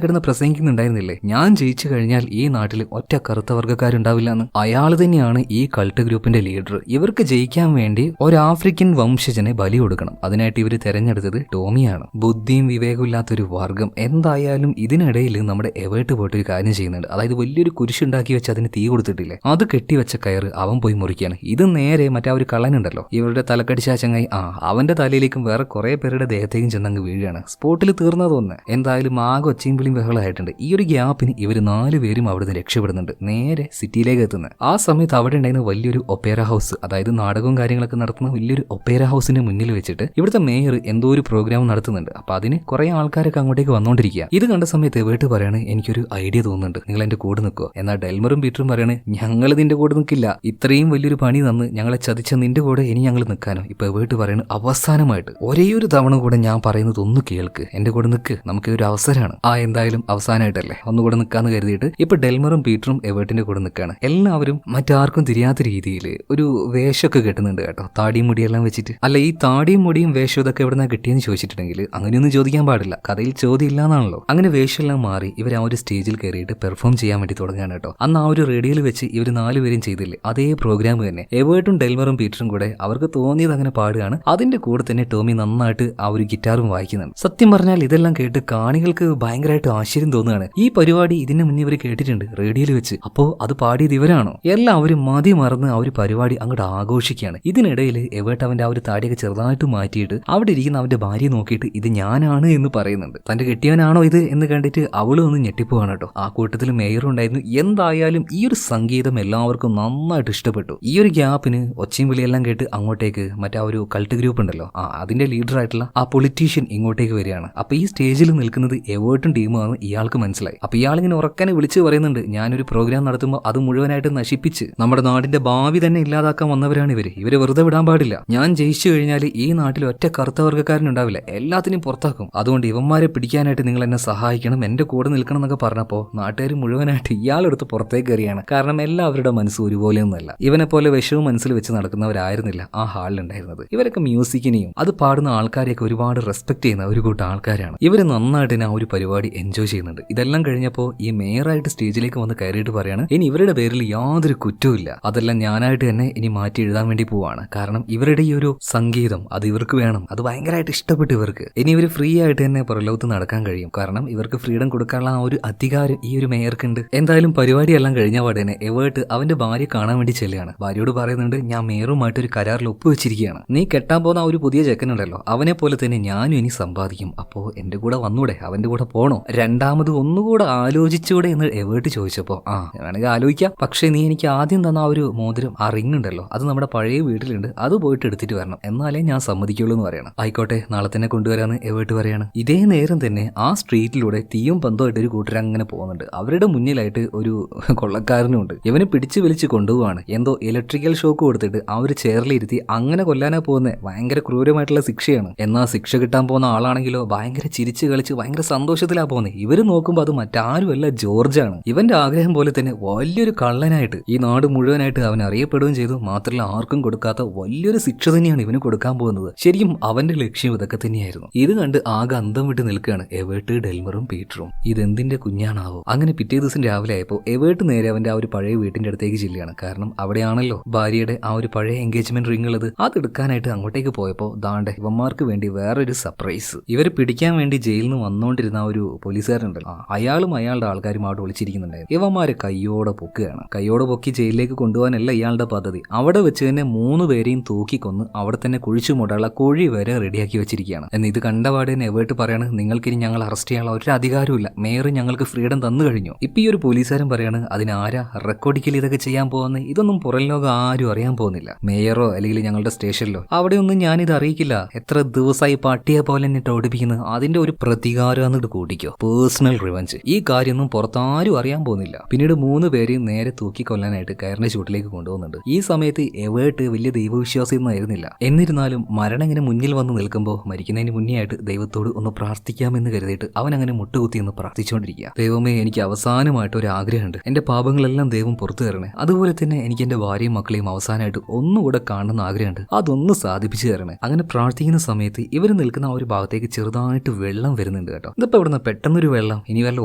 കിടന്ന് പ്രസംഗിക്കുന്നുണ്ടായിരുന്നില്ലേ, ഞാൻ ജയിച്ചു കഴിഞ്ഞാൽ ഈ നാട്ടിൽ ഒറ്റ കറുത്ത വർഗ്ഗക്കാരുണ്ടാവില്ല എന്ന്. അയാൾ തന്നെയാണ് ഈ കൾട്ട് ഗ്രൂപ്പിന്റെ ലീഡർ. ഇവർക്ക് ജയിക്കാൻ വേണ്ടി ഒരു ആഫ്രിക്കൻ വംശജനെ ബലി കൊടുക്കണം. അതിനായിട്ട് ഇവർ തെരഞ്ഞെടുത്തത് ടോമിയാണ്. ബുദ്ധിയും വിവേകവും ഇല്ലാത്തൊരു വർഗം. എന്തായാലും ഇതിനിടയിൽ നമ്മുടെ എവേർട്ട് പോയിട്ട് ഒരു കാര്യം ചെയ്യുന്നുണ്ട്. അതായത് വലിയൊരു കുരിശുണ്ടാക്കി വെച്ച് അതിന് തീ കൊടുത്തിട്ടില്ലേ, അത് കെട്ടിവെച്ച കയറ് അവൻ പോയി മുറിക്കുകയാണ്. ഇത് നേരെ മറ്റേ ഒരു കള്ളനുണ്ടല്ലോ, ഇവരുടെ തലക്കടിച്ച ചങ്ങായി, അവന്റെ തലയിലേക്കും വേറെ കുറെ പേരുടെ ദേഹത്തേക്കും ചെന്നങ്ങ് വീഴുകയാണ്. സ്പോട്ടിൽ തീർന്നതൊന്ന്. എന്തായാലും ആകെ ഒച്ചയും വിളിയും ബഹളമായിട്ടുണ്ട്. ഈ ഒരു ഗ്യാപ്പിന് ഇവർ 4 പേരും അവിടുന്ന് രക്ഷപ്പെടുന്നുണ്ട്, നേരെ സിറ്റിയിലേക്ക് എത്തുന്നത്. ആ സമയത്ത് അവിടെ ഉണ്ടായിരുന്ന വലിയൊരു ഒപ്പേറ ഹൗസ്, അതായത് നാടകവും കാര്യങ്ങളൊക്കെ നടത്തുന്ന വലിയൊരു ഒപ്പേറ ഹൗസിന്റെ മുന്നിൽ വെച്ചിട്ട് ഇവിടുത്തെ മേയർ എന്തോ ഒരു പ്രോഗ്രാം നടത്തുന്നുണ്ട്. അപ്പൊ അതിന് കുറെ ആൾക്കാരൊക്കെ അങ്ങോട്ടേക്ക് വന്നുകൊണ്ടിരിക്കുക. ഇത് കണ്ട സമയത്ത് എവേർട്ട് പറയാണ്, എനിക്കൊരു ഐഡിയ തോന്നുന്നുണ്ട്, നിങ്ങൾ എന്റെ കൂടെ നിൽക്കുക. എന്നാൽ ഡെൽമറും പീറ്ററും പറയാണ്, ഞങ്ങൾ നിന്റെ കൂടെ നിൽക്കില്ല. ഇത്രയും വലിയൊരു പണി തന്ന് ഞങ്ങളെ ചതിച്ച നിന്റെ കൂടെ ഇനി ഞങ്ങൾ നിൽക്കാനോ? ഇപ്പൊ വീട്ട് പറയുന്നത് അവസാനമായിട്ട് ഒരേ ഒരു തവണ കൂടെ ഞാൻ പറയുന്നത് ഒന്ന് കേൾക്ക്, എന്റെ കൂടെ നിൽക്ക്, നമുക്ക് ഒരു അവസരമാണ്. എന്തായാലും അവസാനമായിട്ടല്ലേ ഒന്നുകൂടെ നിൽക്കാന്ന് കരുതിയിട്ട് ഇപ്പൊ ഡെൽമറും പീറ്ററും എവേർട്ടിന്റെ കൂടെ നിൽക്കാണ്. എല്ലാവരും മറ്റാർക്കും തിരിയാത്ത രീതിയിൽ ഒരു വേഷമൊക്കെ കെട്ടുന്നുണ്ട് കേട്ടോ, താടിയും മുടിയെല്ലാം വെച്ചിട്ട്. അല്ല, ഈ താടിയും മുടിയും വേഷം ഇതൊക്കെ എവിടെ നിന്നാ കിട്ടിയെന്ന് ചോദിച്ചിട്ടുണ്ടെങ്കിൽ അങ്ങനെയൊന്നും ചോദിക്കാൻ പാടില്ല, കഥയിൽ ചോദ്യം ഇല്ലാന്നാണല്ലോ. അങ്ങനെ വേഷമെല്ലാം മാറി ഇവർ ആ ഒരു സ്റ്റേജിൽ കയറിയിട്ട് പെർഫോം ചെയ്യാൻ വേണ്ടി തുടങ്ങുകയാണ് കേട്ടോ. അന്ന് ആ ഒരു റേഡിയോയിൽ വെച്ച് ഇവർ 4 പേരും ചെയ്തില്ലേ, അതേ പ്രോഗ്രാം തന്നെ എവേർട്ടും ഡെൽമറും പീറ്ററും കൂടെ അവർക്ക് തോന്നിയത് അങ്ങനെ പാടുകയാണ്. അതിന്റെ കൂടെ തന്നെ ടോമി നന്നായിട്ട് ആ ഒരു ഗിറ്റാറും വായിക്കുന്നുണ്ട്. സത്യം പറഞ്ഞാൽ ഇതെല്ലാം കേട്ട് കാണികൾക്ക് ഭയങ്കരമായിട്ട് ആശ്ചര്യം തോന്നുകയാണ്. ഈ പരിപാടി ഇതിന് മുന്നേ ഇവർ കേട്ടിട്ടുണ്ട് റേഡിയോയിൽ വെച്ച്, അപ്പോ അത് പാടിയത് ഇവരാണോ? എല്ലാവരും മതി മറന്ന് ആ ഒരു പരിപാടി അങ്ങോട്ട് ആഘോഷിക്കുകയാണ്. ഇതിനിടയിൽ എവേർട്ട് അവന്റെ ആ ഒരു താടിയൊക്കെ ചെറുതായിട്ട് മാറ്റിയിട്ട് അവിടെ ഇരിക്കുന്ന അവന്റെ ഭാര്യയെ നോക്കിയിട്ട് ഇത് ഞാനാണ് എന്ന് പറയുന്നുണ്ട്. തന്റെ കെട്ടിയവനാണോ ഇത് എന്ന് കണ്ടിട്ട് അവളും ഒന്ന് ഞെട്ടിപ്പോവാണ് കേട്ടോ. ആ കൂട്ടത്തിൽ മേയറും ഉണ്ടായിരുന്നു. എന്തായാലും ഈ ഒരു സംഗീതം എല്ലാവർക്കും നന്നായിട്ട് ഇഷ്ടപ്പെട്ടു. ഈ ഒരു ഗ്യാപ്പിന് ഒച്ചയും വിളിയെല്ലാം കേട്ട് അങ്ങോട്ടേക്ക് മറ്റേ ഒരു കൾട്ട് ഗ്രൂപ്പ് ഉണ്ടല്ലോ, അതിന്റെ ലീഡർ ആയിട്ടുള്ള ആ പൊളിറ്റീഷ്യൻ ഇങ്ങോട്ടേക്ക് വരികയാണ്. അപ്പൊ ഈ സ്റ്റേജിൽ നിൽക്കുന്നത് എവേർട്ടും ടീമുമാണ് ഇയാൾക്ക് മനസ്സിലായി. അപ്പൊ ഇയാളിങ്ങനെ ഉറക്കാനെ വിളിച്ച് പറയുന്നുണ്ട്, ഞാനൊരു പ്രോഗ്രാം നടത്തുമ്പോൾ അത് മുഴുവനായിട്ട് നശിപ്പിച്ച് നമ്മുടെ നാടിന്റെ ഭാവി തന്നെ ഇല്ലാതാക്കാൻ വന്നവരാണ് ഇവര് വെറുതെ വിടാൻ പാടില്ല. ഞാൻ ജയിച്ചു കഴിഞ്ഞാൽ ഈ നാട്ടിൽ ഒറ്റ കറുത്ത വർഗ്ഗക്കാരനുണ്ടാവില്ല, എല്ലാത്തിനും പുറത്താക്കും. അതുകൊണ്ട് ഇവന്മാരെ പിടിക്കാനായിട്ട് നിങ്ങൾ എന്നെ സഹായിക്കണം, എന്റെ കൂടെ നിൽക്കണം എന്നൊക്കെ പറഞ്ഞപ്പോ നാട്ടുകാർ മുഴുവനായിട്ട് ഇയാളെടുത്ത് പുറത്തേക്ക് കയറിയാണ്. കാരണം എല്ലാവരുടെ മനസ്സ് ഒരുപോലെയൊന്നുമല്ല. ഇവനെ പോലെ വിഷവും മനസ്സിൽ വെച്ച് നടക്കുന്നവരായിരുന്നില്ല ആ ഹാളിലുണ്ടായിരുന്നത്. ഇവരൊക്കെ മ്യൂസിക്കിനെയും അത് പാടുന്ന ആൾക്കാരെയൊക്കെ ഒരുപാട് റെസ്പെക്ട് ചെയ്യുന്ന ഒരു കൂട്ടം ആൾക്കാരാണ്. ഇവര് നന്നായിട്ട് തന്നെ ആ ഒരു പരിപാടി എൻജോയ് ചെയ്യുന്നുണ്ട്. ഇതെല്ലാം കഴിഞ്ഞപ്പോൾ ഈ മേയറായിട്ട് സ്റ്റേജിലേക്ക് വന്ന് കയറിയിട്ട് പറയാണ്, ഇനി ഇവരുടെ പേരിൽ യാതൊരു കുറ്റവും ഇല്ല, അതെല്ലാം ഞാനായിട്ട് തന്നെ ഇനി മാറ്റി എഴുതാൻ വേണ്ടി പോവാണ്. കാരണം ഇവരുടെ ഈ ഒരു സംഗീതം അത് ഇവർക്ക് വേണം, അത് ഭയങ്കരമായിട്ട് ഇഷ്ടപ്പെട്ടു ഇവർക്ക്. ഇനി ഇവർ ഫ്രീ ആയിട്ട് തന്നെ പുറലോകത്ത് നടക്കാൻ കഴിയും. കാരണം ഇവർക്ക് ഫ്രീഡം കൊടുക്കാനുള്ള ആ ഒരു അധികാരം ഈ ഒരു മേയർക്കുണ്ട്. എന്തായാലും പരിപാടിയെല്ലാം കഴിഞ്ഞ പാടെ തന്നെ എവേർട്ട് അവന്റെ ഭാര്യ കാണാൻ വേണ്ടി ചെല്ലുകയാണ്. ഭാര്യയോട് പറയുന്നുണ്ട്, ഞാൻ മേയറുമായിട്ട് ഒരു കരാറിൽ ഒപ്പുവെച്ചിരിക്കുകയാണ്. നീ കെട്ടാൻ പോകുന്ന ആ ഒരു പുതിയ ചെക്കനുണ്ടല്ലോ, അവനെ പോലെ തന്നെ ഞാനും ഇനി സമ്പാദിക്കും. അപ്പോ എന്റെ കൂടെ വന്നൂടെ, അവന്റെ കൂടെ പോണോ, രണ്ടാമത് ഒന്നുകൂടെ ആലോചിച്ചൂടെ എന്ന് എവേർട്ട് ചോദിച്ചപ്പോ വേണമെങ്കിൽ ആലോചിക്കാം, പക്ഷെ നീ എനിക്ക് ആദ്യം തന്ന ആ ഒരു മോതിരം, ആ റിംഗ് ഉണ്ടല്ലോ, അത് നമ്മുടെ പഴയ വീട്ടിലുണ്ട്, അത് പോയിട്ട് എടുത്തിട്ട് വരണം, എന്നാലേ ഞാൻ സമ്മതിക്കുള്ളൂ എന്ന് പറയണം. ആയിക്കോട്ടെ, നാളെ തന്നെ കൊണ്ടുവരാന്ന് എവേർട്ട് പറയാണ്. ഇതേ നേരം തന്നെ ആ സ്ട്രീറ്റിലൂടെ തീയും പന്തമായിട്ട് ഒരു കൂട്ടർ അങ്ങനെ പോകുന്നുണ്ട്. അവരുടെ മുന്നിലായിട്ട് ഒരു കൊള്ളക്കാരനും ഉണ്ട്. ഇവനെ പിടിച്ചു വലിച്ച് കൊണ്ടുപോവാണ്. എന്തോ ഇലക്ട്രിക്കൽ ഷോക്ക് കൊടുത്തിട്ട് ആ ഒരു ചെയറിലിരുത്തി അങ്ങനെ കൊല്ലാനാ പോകുന്നത്. ഭയങ്കര ക്രൂരമായിട്ടുള്ള ശിക്ഷയാണ്. എന്നാൽ ശിക്ഷ കിട്ടാൻ പോകുന്ന ആളാണെങ്കിലോ ഭയങ്കര ചിരിച്ച് കളിച്ച് ഭയങ്കര സന്തോഷത്തിലാ പോകുന്നത്. ഇവര് നോക്കുമ്പോൾ അത് മറ്റാരുമല്ല, ജോർജാണ്. ഇവന്റെ ആഗ്രഹം പോലെ തന്നെ വലിയൊരു കള്ളനായിട്ട് ഈ നാട് മുഴുവനായിട്ട് അവൻ അറിയപ്പെടുകയും ചെയ്തു. മാത്രമല്ല ആർക്കും കൊടുക്കാത്ത വലിയൊരു ശിക്ഷ തന്നെയാണ് ഇവന് കൊടുക്കാൻ പോകുന്നത്. ശരിക്കും അവന്റെ ലക്ഷ്യം ഇതൊക്കെ തന്നെയായിരുന്നു. ഇത് കണ്ട് ആകെ അന്തം വിട്ട് നിൽക്കുകയാണ് എവേർട്ട്, ഡെൽമറും പീറ്ററും. ഇതെന്തിന്റെ കുഞ്ഞാണാവോ? അങ്ങനെ പിറ്റേ ദിവസം രാവിലെ ആയപ്പോൾ എവേർട്ട് നേരെ അവന്റെ ആ ഒരു പഴയ വീട്ടിന്റെ അടുത്തേക്ക് ചെല്ലുകയാണ്. കാരണം അവിടെയാണല്ലോ ഭാര്യയുടെ ആ ഒരു പഴയ എൻഗേജ്മെന്റ് റിംഗ് ഉള്ളത്. അതെടുക്കാനായിട്ട് അങ്ങോട്ടേക്ക് പോയപ്പോൾ ദാണ്ടെ ഇവന്മാർക്ക് വേണ്ടി വേറൊരു സർപ്രൈസ്. ഇവരെ പിടിക്കാൻ വേണ്ടി ജയിലിൽ നിന്ന് വന്നുകൊണ്ടിരുന്ന ആ ഒരു പോലീസുകാരുണ്ടല്ലോ, അയാളും അയാളുടെ ആൾക്കാരും അവിടെ വിളിച്ചിരിക്കുന്നുണ്ടായിരുന്നു. ഇവന്മാരെ കയ്യോടെ പൊക്കുകയാണ്. കയ്യോടെ പൊക്കി ജയിലിലേക്ക് കൊണ്ടുപോകാനല്ല ഇയാളുടെ പദ്ധതി. അവിടെ വെച്ച് തന്നെ 3 പേരെയും തൂക്കിക്കൊന്ന് അവിടെ തന്നെ കുഴിച്ചു മൂടാനുള്ള കുഴി വരെ റെഡിയാക്കി വെച്ചിരിക്കുകയാണ്. എന്ന് ഇത് കണ്ടപാട് തന്നെ എവേർട്ട് പറയാണ്, നിങ്ങൾക്കിനി ഞങ്ങൾ അറസ്റ്റ് ചെയ്യാനുള്ള ഒരു അധികാരമില്ല, മേയർ ഞങ്ങൾക്ക് ഫ്രീഡം തന്നു കഴിഞ്ഞു. ഇപ്പൊ ഈ ഒരു പോലീസുകാരൻ പറയാണ്, അതിനാരാ റെക്കോർഡിക്കൽ ഇതൊക്കെ ചെയ്യാൻ പോകുന്നത്, ഇതൊന്നും പുറം ലോകം ആരും അറിയാൻ പോകുന്നില്ല, മേയറോ അല്ലെങ്കിൽ ഞങ്ങളുടെ സ്റ്റേഷനിലോ അവിടെയൊന്നും ഞാനിത് അറിയിക്കില്ല. എത്ര ദിവസമായി പട്ടിയെ പോലെ എന്നിട്ട് ഓടിപ്പിക്കുന്നത്, അതിന്റെ ഒരു പ്രതികാരം എന്നിട്ട് കൂട്ടിക്കോ, പേഴ്സണൽ റിവഞ്ച്. ഈ കാര്യമൊന്നും പുറത്താരും അറിയാൻ പോകുന്നില്ല. പിന്നീട് 3 പേരെയും നേരെ തൂക്കിക്കൊല്ലാനായിട്ട് കയറിന്റെ ചൂട്ടിലേക്ക് കൊണ്ടുപോകുന്നുണ്ട്. ഈ സമയത്ത് എവേർട്ട് വലിയ ദൈവവിശ്വാസം ഒന്നും ആയിരുന്നില്ല. എന്നിരുന്നാലും മരണം ഇങ്ങനെ മുന്നിൽ വന്ന് നിൽക്കുമ്പോൾ മരിക്കുന്നതിന് മുന്നേ ആയിട്ട് ദൈവത്തോട് ഒന്ന് പ്രാർത്ഥിക്കാമെന്ന് കരുതിയിട്ട് അവൻ അങ്ങനെ മുട്ടുകുത്തി ഒന്ന് പ്രാർത്ഥിച്ചുകൊണ്ടിരിക്കുക. ദൈവമേ, എനിക്ക് അവസാനമായിട്ട് ഒരു ആഗ്രഹമുണ്ട്, എന്റെ പാപങ്ങളെല്ലാം ദൈവം പുറത്തു തരണേ. അതുപോലെ തന്നെ എനിക്ക് എന്റെ ഭാര്യയും മക്കളെയും അവസാനമായിട്ട് ഒന്നുകൂടെ കാണുന്ന ആഗ്രഹമുണ്ട്, അതൊന്ന് സാധിപ്പിച്ചു തരണേ. അങ്ങനെ പ്രാർത്ഥിക്കുന്ന സമയത്ത് ഇവർ നിൽക്കുന്ന ആ ഒരു ഭാഗത്തേക്ക് ചെറുതായിട്ട് വെള്ളം വരുന്നുണ്ട് കേട്ടോ. ഇതിപ്പോ ഇവിടുന്ന് പെട്ടെന്നൊരു വെള്ളം, ഇനി വല്ല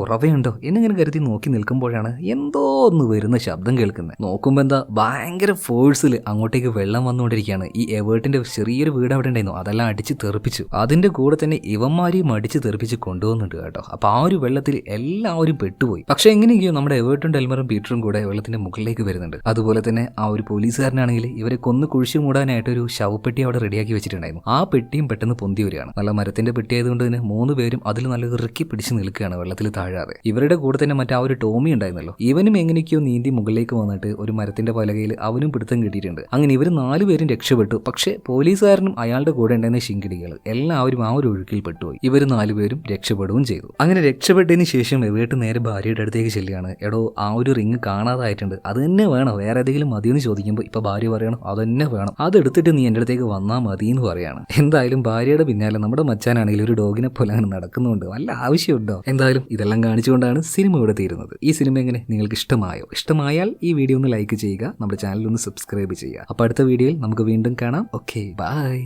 ഉറവയുണ്ടോ എന്നിങ്ങനെ കരുതി നോക്കി നിൽക്കുമ്പോഴാണ് എന്തോ ഒന്ന് വരുന്ന ശബ്ദം കേൾക്കുന്നത്. നോക്കുമ്പോ എന്താ ഭയങ്കര ഫോഴ്സിൽ അങ്ങോട്ടേക്ക് വെള്ളം വന്നുകൊണ്ടിരിക്കുകയാണ്. ഈ എവേർട്ടിന്റെ ചെറിയൊരു വീട് അവിടെ ഉണ്ടായിരുന്നു, അതെല്ലാം അടിച്ച് തെറിപ്പിച്ചു. അതിന്റെ കൂടെ തന്നെ ഇവന്മാരെയും അടിച്ച് തെറിപ്പിച്ച് കൊണ്ടുപോകുന്നുണ്ട് കേട്ടോ. അപ്പൊ ആ ഒരു വെള്ളത്തിൽ എല്ലാവരും പെട്ടുപോയി. പക്ഷെ എങ്ങനെയൊക്കെയോ നമ്മുടെ എവേർട്ടും ഡെൽമറും പീറ്ററും കൂടെ വെള്ളത്തിന്റെ മുകളിലേക്ക് വരുന്നുണ്ട്. അതുപോലെ തന്നെ ആ ഒരു പോലീസുകാരനാണെങ്കിൽ ഇവരെ കൊന്ന് കുഴിച്ചു മൂടാനായിട്ട് ഒരു ശവപ്പെട്ടി അവിടെ റെഡിയാക്കി വെച്ചിട്ടുണ്ടായിരുന്നു. ആ പെട്ടിയും പെട്ടെന്ന് പൊന്തി വരികയാണ്. നല്ല മരത്തിന്റെ പെട്ടി ആയതുകൊണ്ട് തന്നെ 3 പേരും അതിൽ നല്ല ഇറുക്കി പിടിച്ച് നിൽക്കുകയാണ് വെള്ളത്തിൽ താഴാതെ. ഇവരുടെ കൂടെ തന്നെ മറ്റേ ആ ഒരു ടോമി ഉണ്ടായിരുന്നല്ലോ, ഇവനും എങ്ങനെയൊക്കെയോ നീന്തി മുകളിലേക്ക് വന്നിട്ട് ഒരു മരത്തിന്റെ പലകയിൽ അവനും പിടുത്തം കിട്ടിയിട്ടുണ്ട്. അങ്ങനെ ഇവർ 4 പേരും രക്ഷപ്പെട്ടു. പക്ഷെ പോലീസുകാരനും അയാളുടെ കൂടെ ഉണ്ടായിരുന്ന ശിങ്കിടികൾ എല്ലാവരും ആ ഒരു ഒഴുക്കിൽ പെട്ടുപോയി. ഇവർ 4 പേരും രക്ഷപ്പെടുകയും ചെയ്തു. അങ്ങനെ രക്ഷപ്പെട്ടതിന് ശേഷം എവേർട്ട് നേരെ ഭാര്യയുടെ അടുത്തേക്ക് ചെല്ലുകയാണ്. എടോ, ആ ഒരു റിങ് കാണാതെ കാണാതായിട്ടുണ്ട്, അത് തന്നെ വേണം, വേറെ ഏതെങ്കിലും മതിയെന്ന് ചോദിക്കുമ്പോൾ ഇപ്പൊ ഭാര്യ പറയണം അത് തന്നെ വേണം, അതെടുത്തിട്ട് നീ എൻ്റെ അടുത്തേക്ക് വന്നാൽ മതി എന്ന് പറയാണ്. എന്തായാലും ഭാര്യയുടെ പിന്നാലെ നമ്മുടെ മച്ചാനാണെങ്കിൽ ഒരു ഡോഗിനെ പോലെ അങ്ങനെ നടക്കുന്നുണ്ട്. വല്ല ആവശ്യമുണ്ടോ? എന്തായാലും ഇതെല്ലാം കാണിച്ചുകൊണ്ടാണ് സിനിമ ഇവിടെ തീരുന്നത്. ഈ സിനിമ എങ്ങനെ നിങ്ങൾക്ക് ഇഷ്ടമായോ? ഇഷ്ടമായാൽ ഈ വീഡിയോ ഒന്ന് ലൈക്ക് ചെയ്യുക, നമ്മുടെ ചാനൽ ഒന്ന് സബ്സ്ക്രൈബ് ചെയ്യുക. അപ്പോൾ അടുത്ത വീഡിയോയിൽ നമുക്ക് വീണ്ടും കാണാം. Okay, by.